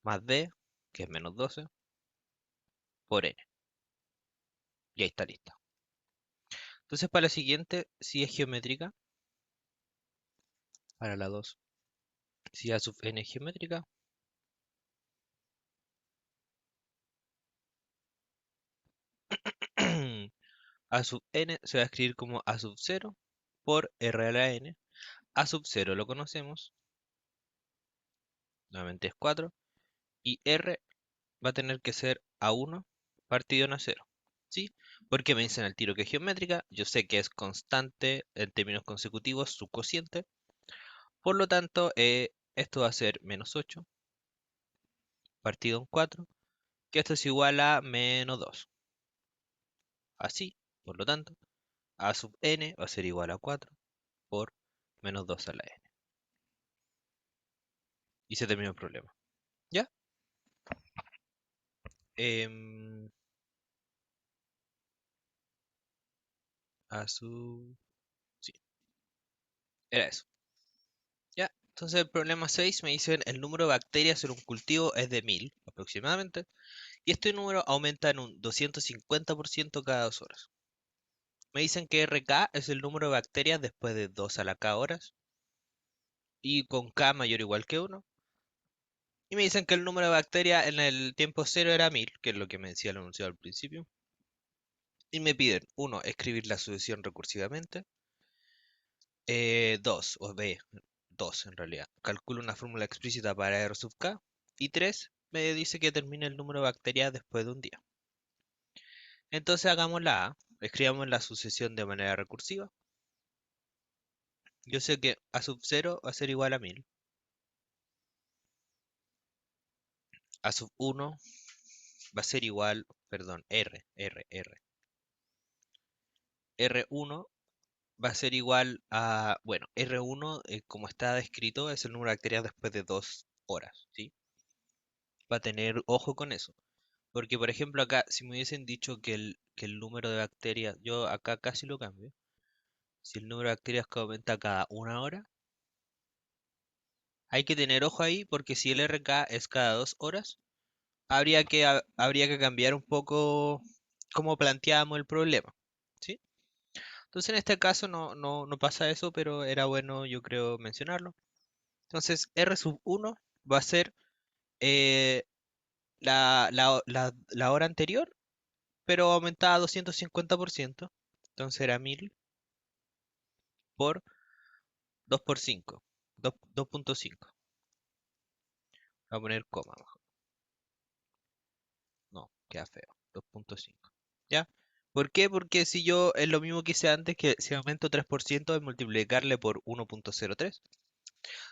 más d, que es -12, por n. Y ahí está listo. Entonces para la siguiente, si es geométrica, para la 2, si a sub n es geométrica, a sub n se va a escribir como a sub 0 por r a la n. A sub 0 lo conocemos, nuevamente es 4, y r va a tener que ser a1 partido en a0. ¿Sí? Porque me dicen al tiro que es geométrica, yo sé que es constante en términos consecutivos su cociente, por lo tanto esto va a ser menos 8 partido en 4, que esto es igual a menos 2. Así, por lo tanto, a sub n va a ser igual a 4 por menos 2 a la n. Y se terminó el problema. ¿Ya? Em, a sub... Sí, era eso. ¿Ya? Entonces el problema 6 me dicen el número de bacterias en un cultivo es de 1000 aproximadamente. Y este número aumenta en un 250% cada 2 horas. Me dicen que RK es el número de bacterias después de 2 a la K horas. Y con K mayor o igual que 1. Y me dicen que el número de bacterias en el tiempo cero era 1000, que es lo que me decía el enunciado al principio. Y me piden, uno, escribir la sucesión recursivamente. 2, o B, 2 en realidad. Calculo una fórmula explícita para R sub K. Y 3, me dice que termine el número de bacterias después de un día. Entonces hagamos la A. Escribamos la sucesión de manera recursiva. Yo sé que A sub 0 va a ser igual a 1000. A sub 1 va a ser igual, perdón, R1 va a ser igual a, bueno, R1, como está descrito, es el número de bacterias después de 2 horas, ¿sí? Va a tener ojo con eso. Porque, por ejemplo, acá, si me hubiesen dicho que el número de bacterias, yo acá casi lo cambio. Si el número de bacterias que aumenta cada 1 hora, hay que tener ojo ahí porque si el RK es cada 2 horas, habría que cambiar un poco cómo planteábamos el problema, ¿sí? Entonces en este caso no pasa eso, pero era bueno yo creo mencionarlo. Entonces R sub 1 va a ser eh, la hora anterior, pero aumentada a 250%. Entonces era 1000 por 2 por 5. 2.5. Voy a poner coma mejor. No, queda feo. 2.5. ¿Ya? ¿Por qué? Porque si yo es lo mismo que hice antes, que si aumento 3% es multiplicarle por 1.03.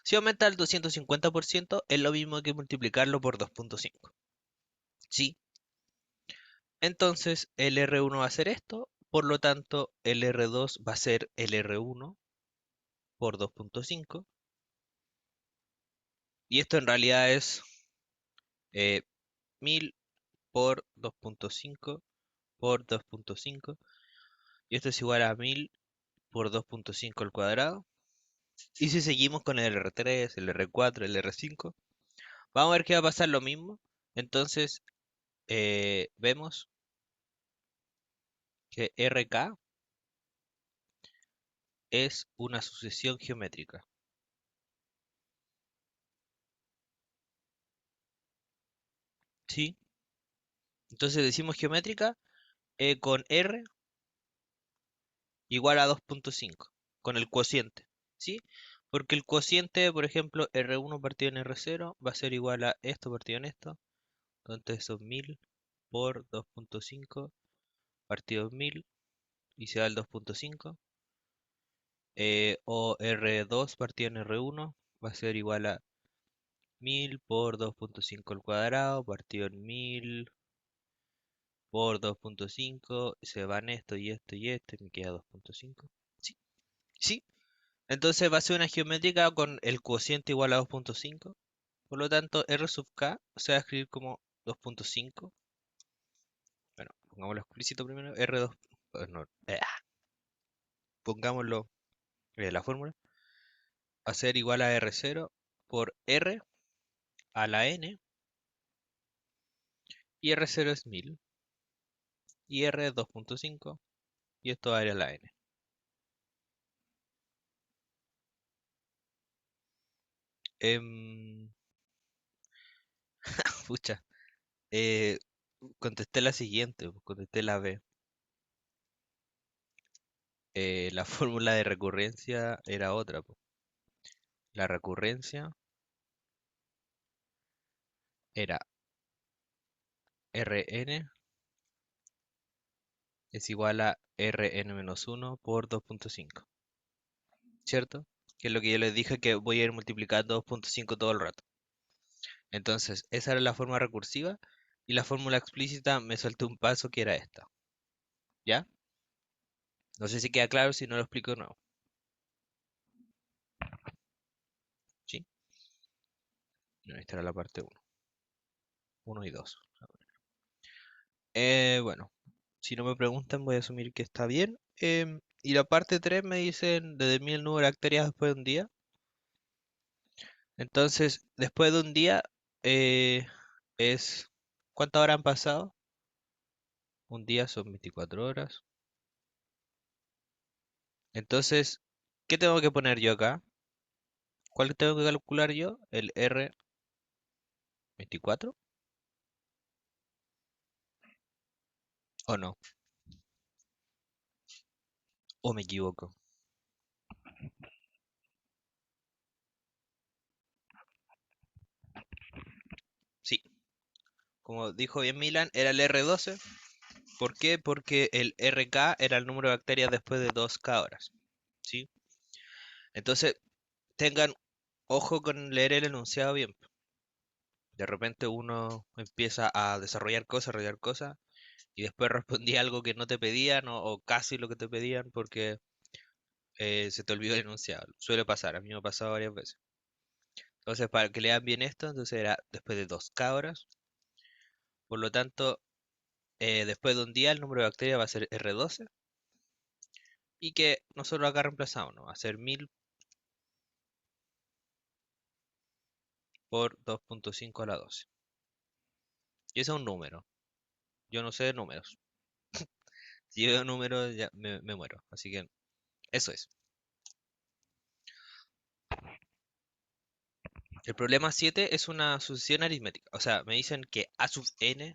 Si aumenta el 250% es lo mismo que multiplicarlo por 2.5. ¿Sí? Entonces el R1 va a ser esto, por lo tanto el R2 va a ser el R1 por 2.5. Y esto en realidad es 1000 por 2.5 por 2.5. Y esto es igual a 1000 por 2.5 al cuadrado. Y si seguimos con el R3, el R4, el R5, vamos a ver que va a pasar lo mismo. Entonces vemos que RK es una sucesión geométrica. ¿Sí? Entonces decimos geométrica con R igual a 2.5, con el cociente. ¿Sí? Porque el cociente, por ejemplo, R1 partido en R0 va a ser igual a esto partido en esto. Entonces son 1000 por 2.5 partido en 1000 y se da el 2.5. O R2 partido en R1 va a ser igual a 1000 por 2.5 al cuadrado partido en 1000 por 2.5. Se van esto y esto y esto y me queda 2.5. Sí, sí. Entonces va a ser una geométrica con el cociente igual a 2.5. Por lo tanto, R sub k se va a escribir como 2.5. Bueno, pongámoslo explícito primero. R2. No, pongámoslo la fórmula. Va a ser igual a R0 por R a la N. Y R0 es 1000. Y R es 2.5. y esto va a ir a la n. Em, pucha, eh, contesté la siguiente, pues, contesté la B. La fórmula de recurrencia era otra, pues. La recurrencia era Rn es igual a Rn-1 por 2.5, ¿cierto? Que es lo que yo les dije que voy a ir multiplicando 2.5 todo el rato. Entonces, esa era la forma recursiva y la fórmula explícita me saltó un paso que era esta, ¿ya? No sé si queda claro si no lo explico de nuevo, ¿sí? No, esta era la parte uno y 2. Bueno, si no me preguntan voy a asumir que está bien. Y la parte 3 me dicen desde el número de bacterias después de un día. Entonces, después de un día eh, es... ¿Cuántas horas han pasado? Un día son 24 horas. Entonces, ¿qué tengo que poner yo acá? ¿Cuál tengo que calcular yo? ¿El R24? ¿O no? ¿O me equivoco? Sí, como dijo bien Milan, era el R12. ¿Por qué? Porque el RK era el número de bacterias después de 2K horas. ¿Sí? Entonces, tengan ojo con leer el enunciado bien. De repente uno empieza a desarrollar cosas, y después respondí algo que no te pedían o casi lo que te pedían porque se te olvidó el enunciado. Suele pasar, a mí me ha pasado varias veces. Entonces, para que lean bien esto, entonces era después de 2K horas. Por lo tanto, después de un día el número de bacterias va a ser R12 y que nosotros acá reemplazamos, ¿no? Va a ser 1000 por 2.5 a la 12. Y ese es un número. Yo no sé de números. Si yo veo números ya me muero. Así que eso es. El problema 7 es una sucesión aritmética. O sea, me dicen que a sub n.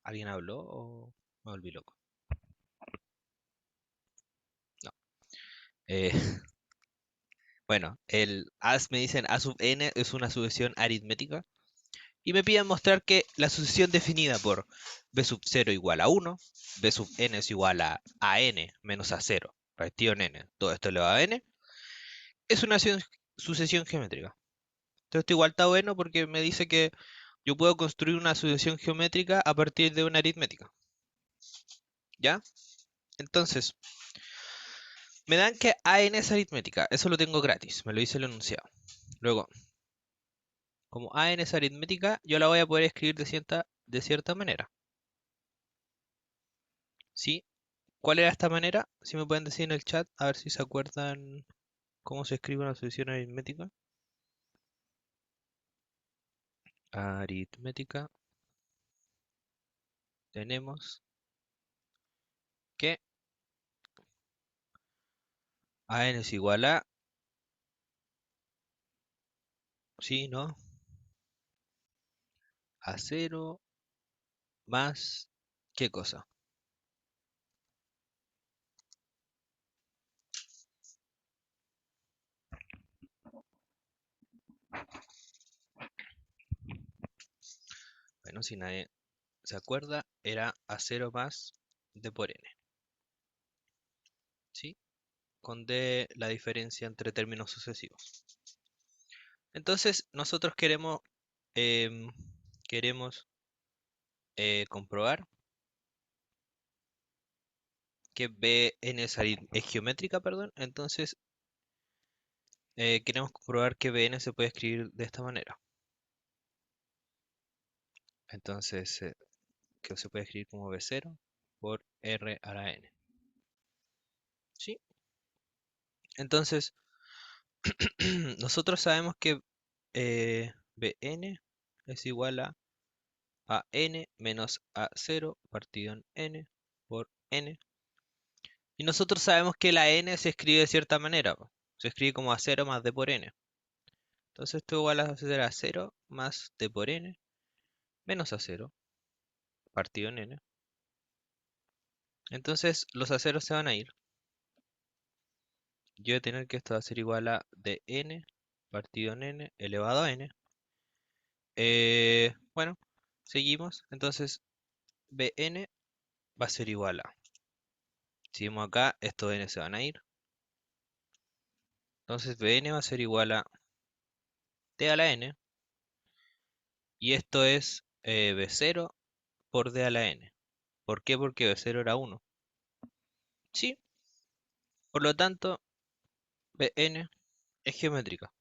¿Alguien habló o me volví loco? No. Eh, bueno, me dicen a sub n es una sucesión aritmética. Y me piden mostrar que la sucesión definida por b sub 0 igual a 1, b sub n es igual a n menos a 0, partido en n, todo esto elevado a n, es una sucesión geométrica. Entonces esto igual está bueno porque me dice que yo puedo construir una sucesión geométrica a partir de una aritmética. ¿Ya? Entonces, me dan que AN es aritmética. Eso lo tengo gratis. Me lo dice el enunciado. Luego, como AN es aritmética, yo la voy a poder escribir de cierta manera. ¿Sí? ¿Cuál era esta manera? Si me pueden decir en el chat, a ver si se acuerdan cómo se escribe una sucesión aritmética. Aritmética. Tenemos que AN es igual a... ¿Sí? ¿No? A cero más... ¿Qué cosa? Bueno, si nadie se acuerda, era a cero más d por n. ¿Sí? Con d la diferencia entre términos sucesivos. Entonces, nosotros em, queremos comprobar que Bn es geométrica, perdón. Entonces, queremos comprobar que Bn se puede escribir de esta manera. Entonces, que se puede escribir como B0 por R a la n. ¿Sí? Entonces, nosotros sabemos que Bn es igual a n menos a0 partido en n por n. Y nosotros sabemos que la n se escribe de cierta manera, po. Se escribe como a cero más d por n. Entonces esto igual a ser a cero más d por n menos a cero partido en n. Entonces los a ceros se van a ir. Yo voy a tener que esto va a ser igual a dn partido en n elevado a n. Bueno, seguimos. Entonces bn va a ser igual a. Seguimos acá, estos n se van a ir. Entonces bn va a ser igual a d a la n. Y esto es b0 por d a la n. ¿Por qué? Porque b0 era 1. Sí, por lo tanto, bn es geométrica.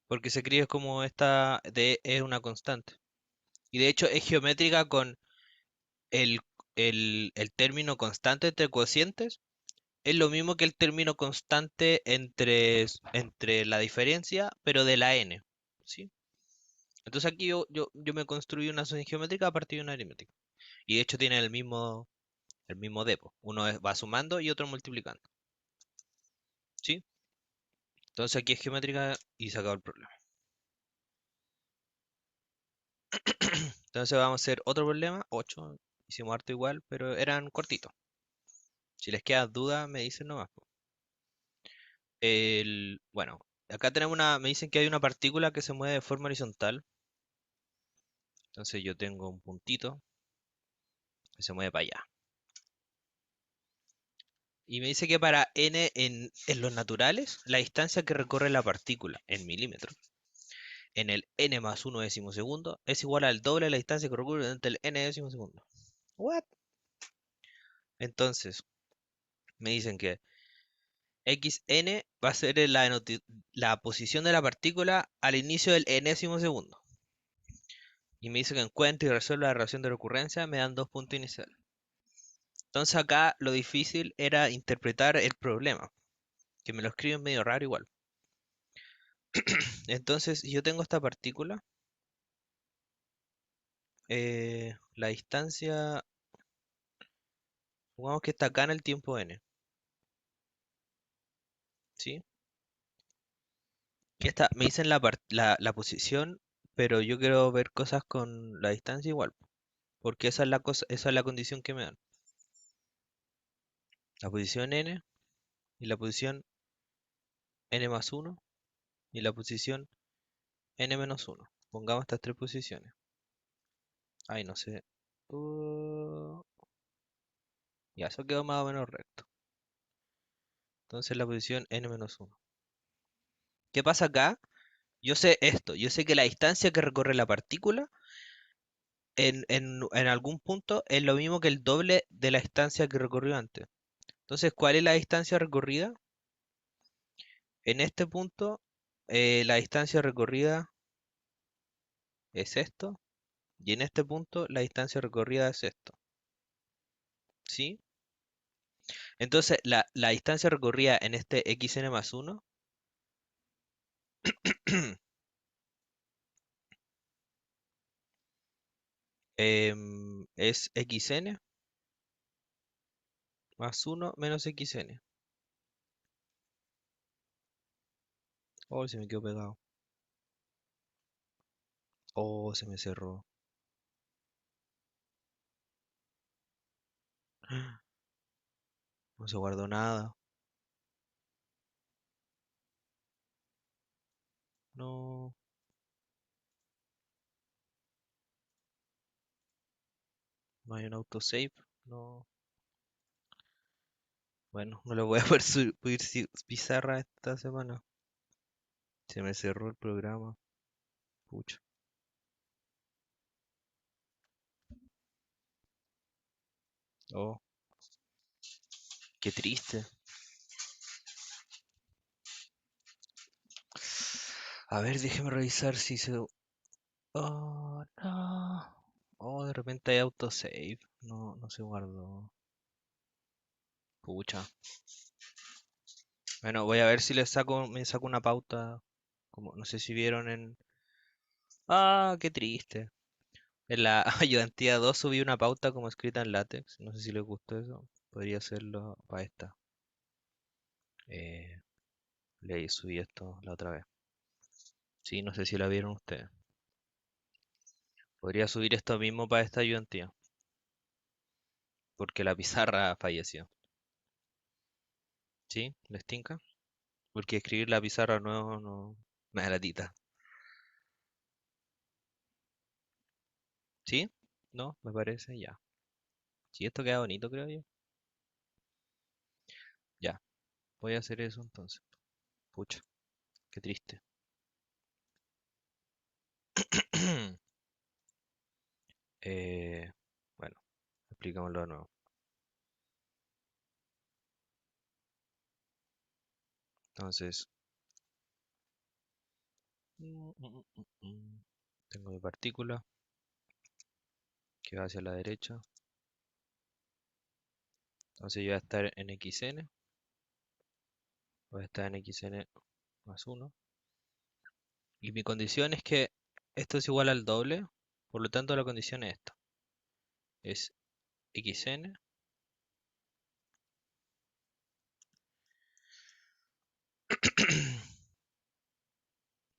Porque se escribe como esta d es una constante. Y de hecho es geométrica con el, el término constante entre cocientes. Es lo mismo que el término constante entre la diferencia, pero de la n. ¿Sí? Entonces aquí yo me construí una solución geométrica a partir de una aritmética. Y de hecho tiene el mismo depo. Uno va sumando y otro multiplicando. ¿Sí? Entonces aquí es geométrica y se acabó el problema. Entonces vamos a hacer otro problema. 8. Hicimos harto igual, pero eran cortitos. Si les queda duda, me dicen nomás, po. Bueno, acá tenemos me dicen que hay una partícula que se mueve de forma horizontal. Entonces yo tengo un puntito que se mueve para allá. Y me dice que para n en los naturales, la distancia que recorre la partícula en milímetros, en el n más 1 décimo segundo, es igual al doble de la distancia que recorre durante el n décimo segundo. ¿What? Entonces, me dicen que xn va a ser la posición de la partícula al inicio del enésimo segundo. Y me dice que encuentre y resuelva la relación de recurrencia, me dan 2 puntos iniciales. Entonces acá lo difícil era interpretar el problema, que me lo escriben medio raro igual. Entonces yo tengo esta partícula, la distancia, supongamos que está acá en el tiempo n, ¿sí? Que está, me dicen la posición, pero yo quiero ver cosas con la distancia igual, porque esa es la cosa, esa es la condición que me dan. La posición n y la posición n más 1 y la posición n menos 1. Pongamos estas 3 posiciones. Ay, no sé. Uh, ya, eso quedó más o menos recto. Entonces la posición n menos 1. ¿Qué pasa acá? Yo sé esto. Yo sé que la distancia que recorre la partícula en algún punto es lo mismo que el doble de la distancia que recorrió antes. Entonces, ¿cuál es la distancia recorrida? En este punto, la distancia recorrida es esto. Y en este punto, la distancia recorrida es esto. ¿Sí? Entonces, la distancia recorrida en este xn más 1 es xn más 1 menos xn. Oh, se me quedó pegado. Oh, se me cerró. No se guardó nada. No, no hay un autosave. No. Bueno, no lo voy a poder subir pizarra esta semana. Se me cerró el programa. Pucha. Oh, qué triste. A ver, déjeme revisar si se... Oh, no. Oh, de repente hay autosave. No, no se guardó. Pucha. Bueno, voy a ver si me saco una pauta. Como, no sé si vieron en... Ah, qué triste. En la ayudantía 2 subí una pauta como escrita en látex. No sé si les gustó eso. Podría hacerlo para esta. Eh, subí esto la otra vez. Sí, no sé si la vieron ustedes. Podría subir esto mismo para esta ayudantía. Porque la pizarra falleció. ¿Sí? ¿Les tinca? Porque escribir la pizarra nuevo no me da latita. ¿Sí? ¿No? Me parece ya. Sí, esto queda bonito, creo yo. Ya. Voy a hacer eso entonces. Pucha, qué triste. Eh, bueno, explicámoslo de nuevo. Entonces, tengo mi partícula que va hacia la derecha. Entonces yo voy a estar en xn. Voy a estar en xn más 1. Y mi condición es que esto es igual al doble. Por lo tanto, la condición es esta. Es xn.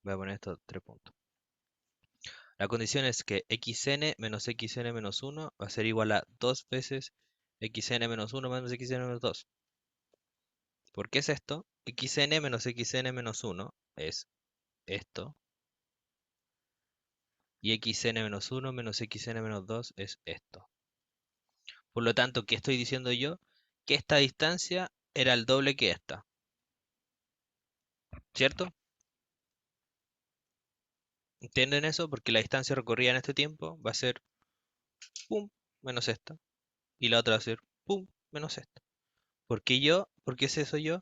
Voy a poner estos 3 puntos. La condición es que xn menos xn menos 1 va a ser igual a 2 veces xn menos 1 menos xn menos 2. ¿Por qué es esto? Xn menos xn menos 1 es esto. Y xn menos 1 menos xn menos 2 es esto. Por lo tanto, ¿qué estoy diciendo yo? Que esta distancia era el doble que esta. ¿Cierto? ¿Entienden eso? Porque la distancia recorrida en este tiempo va a ser pum menos esta. Y la otra va a ser pum menos esta. ¿Por qué yo? ¿Por qué es eso yo?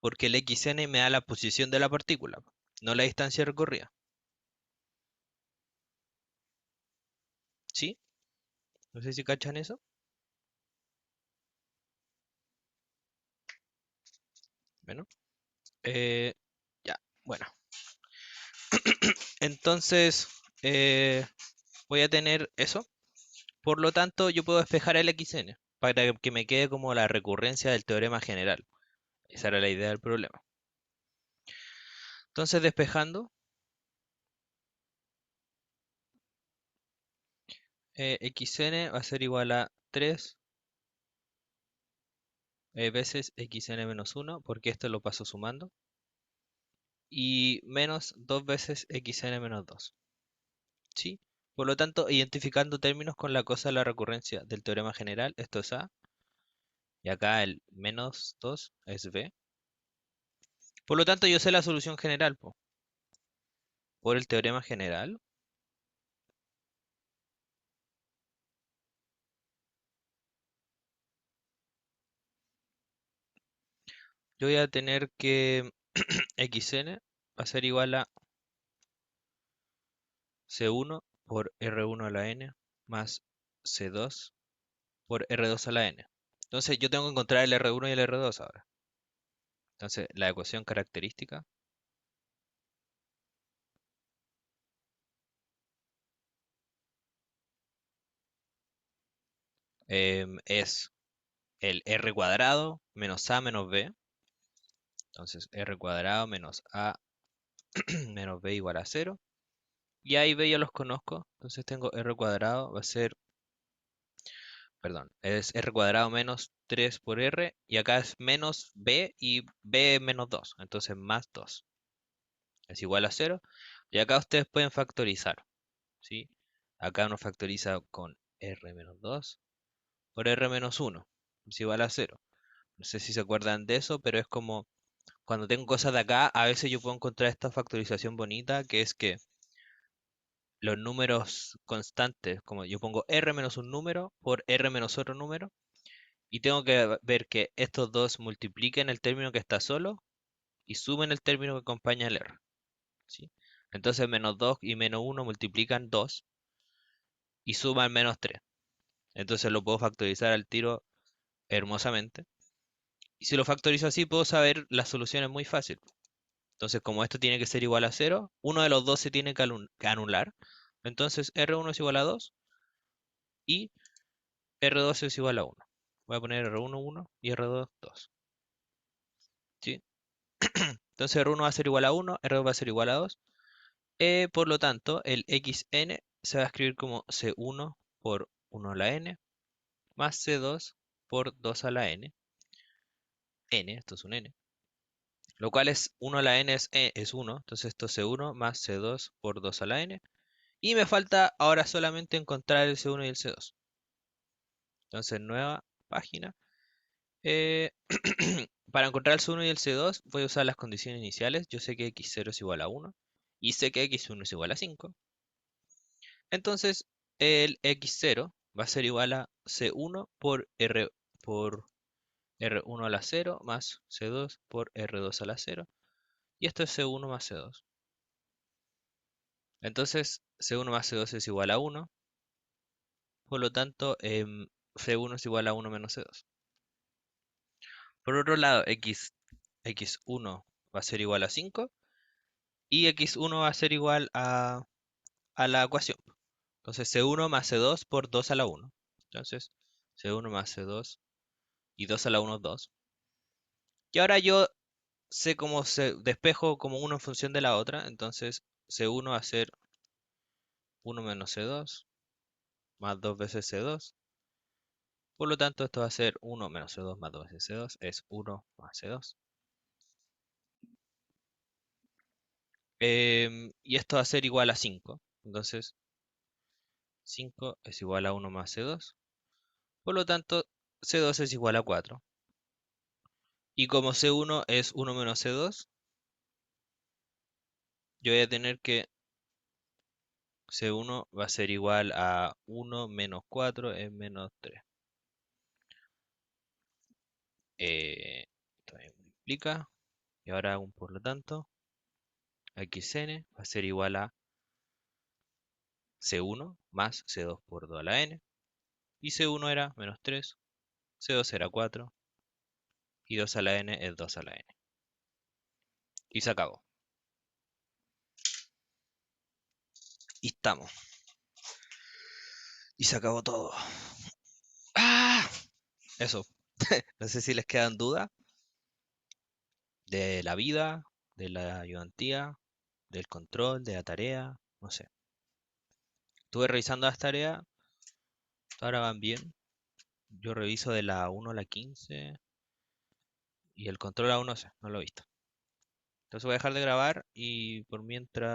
Porque el xn me da la posición de la partícula, no la distancia recorrida. ¿Sí? No sé si cachan eso. Bueno, eh, ya, bueno. Entonces, voy a tener eso. Por lo tanto, yo puedo despejar el xn para que me quede como la recurrencia del teorema general. Esa era la idea del problema. Entonces, despejando, xn va a ser igual a 3 veces xn menos 1, porque esto lo paso sumando, y menos 2 veces xn menos 2. ¿Sí? Por lo tanto, identificando términos con la cosa de la recurrencia del teorema general, esto es A, y acá el menos 2 es B. Por lo tanto, yo sé la solución general, po. Por el teorema general, yo voy a tener que xn va a ser igual a C1 por R1 a la n más C2 por R2 a la n. Entonces yo tengo que encontrar el R1 y el R2 ahora. Entonces la ecuación característica es el R cuadrado menos A menos B. Entonces R cuadrado menos A menos B igual a 0. Y A y B ya los conozco. Entonces tengo R cuadrado va a ser, perdón, es R cuadrado menos 3 por R. Y acá es menos B y B menos 2. Entonces más 2 es igual a 0. Y acá ustedes pueden factorizar, ¿sí? Acá uno factoriza con R menos 2 por R menos 1. Es igual a 0. No sé si se acuerdan de eso, pero es como cuando tengo cosas de acá, a veces yo puedo encontrar esta factorización bonita, que es que los números constantes, como yo pongo R menos un número por R menos otro número, y tengo que ver que estos dos multipliquen el término que está solo y sumen el término que acompaña el R. ¿Sí? Entonces menos 2 y menos uno multiplican 2 y suman menos 3. Entonces lo puedo factorizar al tiro hermosamente. Y si lo factorizo así, puedo saber las soluciones muy fácil. Entonces, como esto tiene que ser igual a 0, uno de los dos se tiene que que anular. Entonces, R1 es igual a 2 y R2 es igual a 1. Voy a poner R1, 1 y R2, 2. ¿Sí? Entonces R1 va a ser igual a 1, R2 va a ser igual a 2. Por lo tanto, el xn se va a escribir como C1 por 1 a la n, más C2 por 2 a la n. Esto es un n. Lo cual es 1 a la n es 1. Entonces esto es C1 más C2 por 2 a la n. Y me falta ahora solamente encontrar el C1 y el C2. Entonces, nueva página. Eh, para encontrar el C1 y el C2 voy a usar las condiciones iniciales. Yo sé que x0 es igual a 1 y sé que x1 es igual a 5. Entonces, el x0 va a ser igual a C1 por R1 a la 0 más C2 por R2 a la 0. Y esto es C1 más C2. Entonces, C1 más C2 es igual a 1. Por lo tanto, C1 es igual a 1 menos C2. Por otro lado, x1 va a ser igual a 5 y x1 va a ser igual a la ecuación. Entonces, C1 más C2 por 2 a la 1. Entonces, C1 más C2 y 2 a la 1 es 2. Y ahora yo sé cómo se despejo como uno en función de la otra. Entonces, C1 va a ser 1 menos C2 más 2 veces C2. Por lo tanto, esto va a ser 1 menos C2 más 2 veces C2. Es 1 más C2. Y esto va a ser igual a 5. Entonces, 5 es igual a 1 más C2. Por lo tanto, C2 es igual a 4. Y como C1 es 1 menos C2, yo voy a tener que C1 va a ser igual a 1 menos 4 es menos 3. Esto me multiplica. Y ahora hago un por lo tanto. Xn va a ser igual a C1 más C2 por 2 a la n. Y C1 era menos 3. C2 era 4. Y 2 a la n es 2 a la n. Y se acabó. Y estamos. Y se acabó todo. ¡Ah! Eso. No sé si les quedan dudas de la vida, de la ayudantía, del control, de la tarea, no sé. Estuve revisando las tareas, ahora van bien. Yo reviso de la 1 a la 15 y el control aún no sé, no lo he visto. Entonces voy a dejar de grabar y por mientras...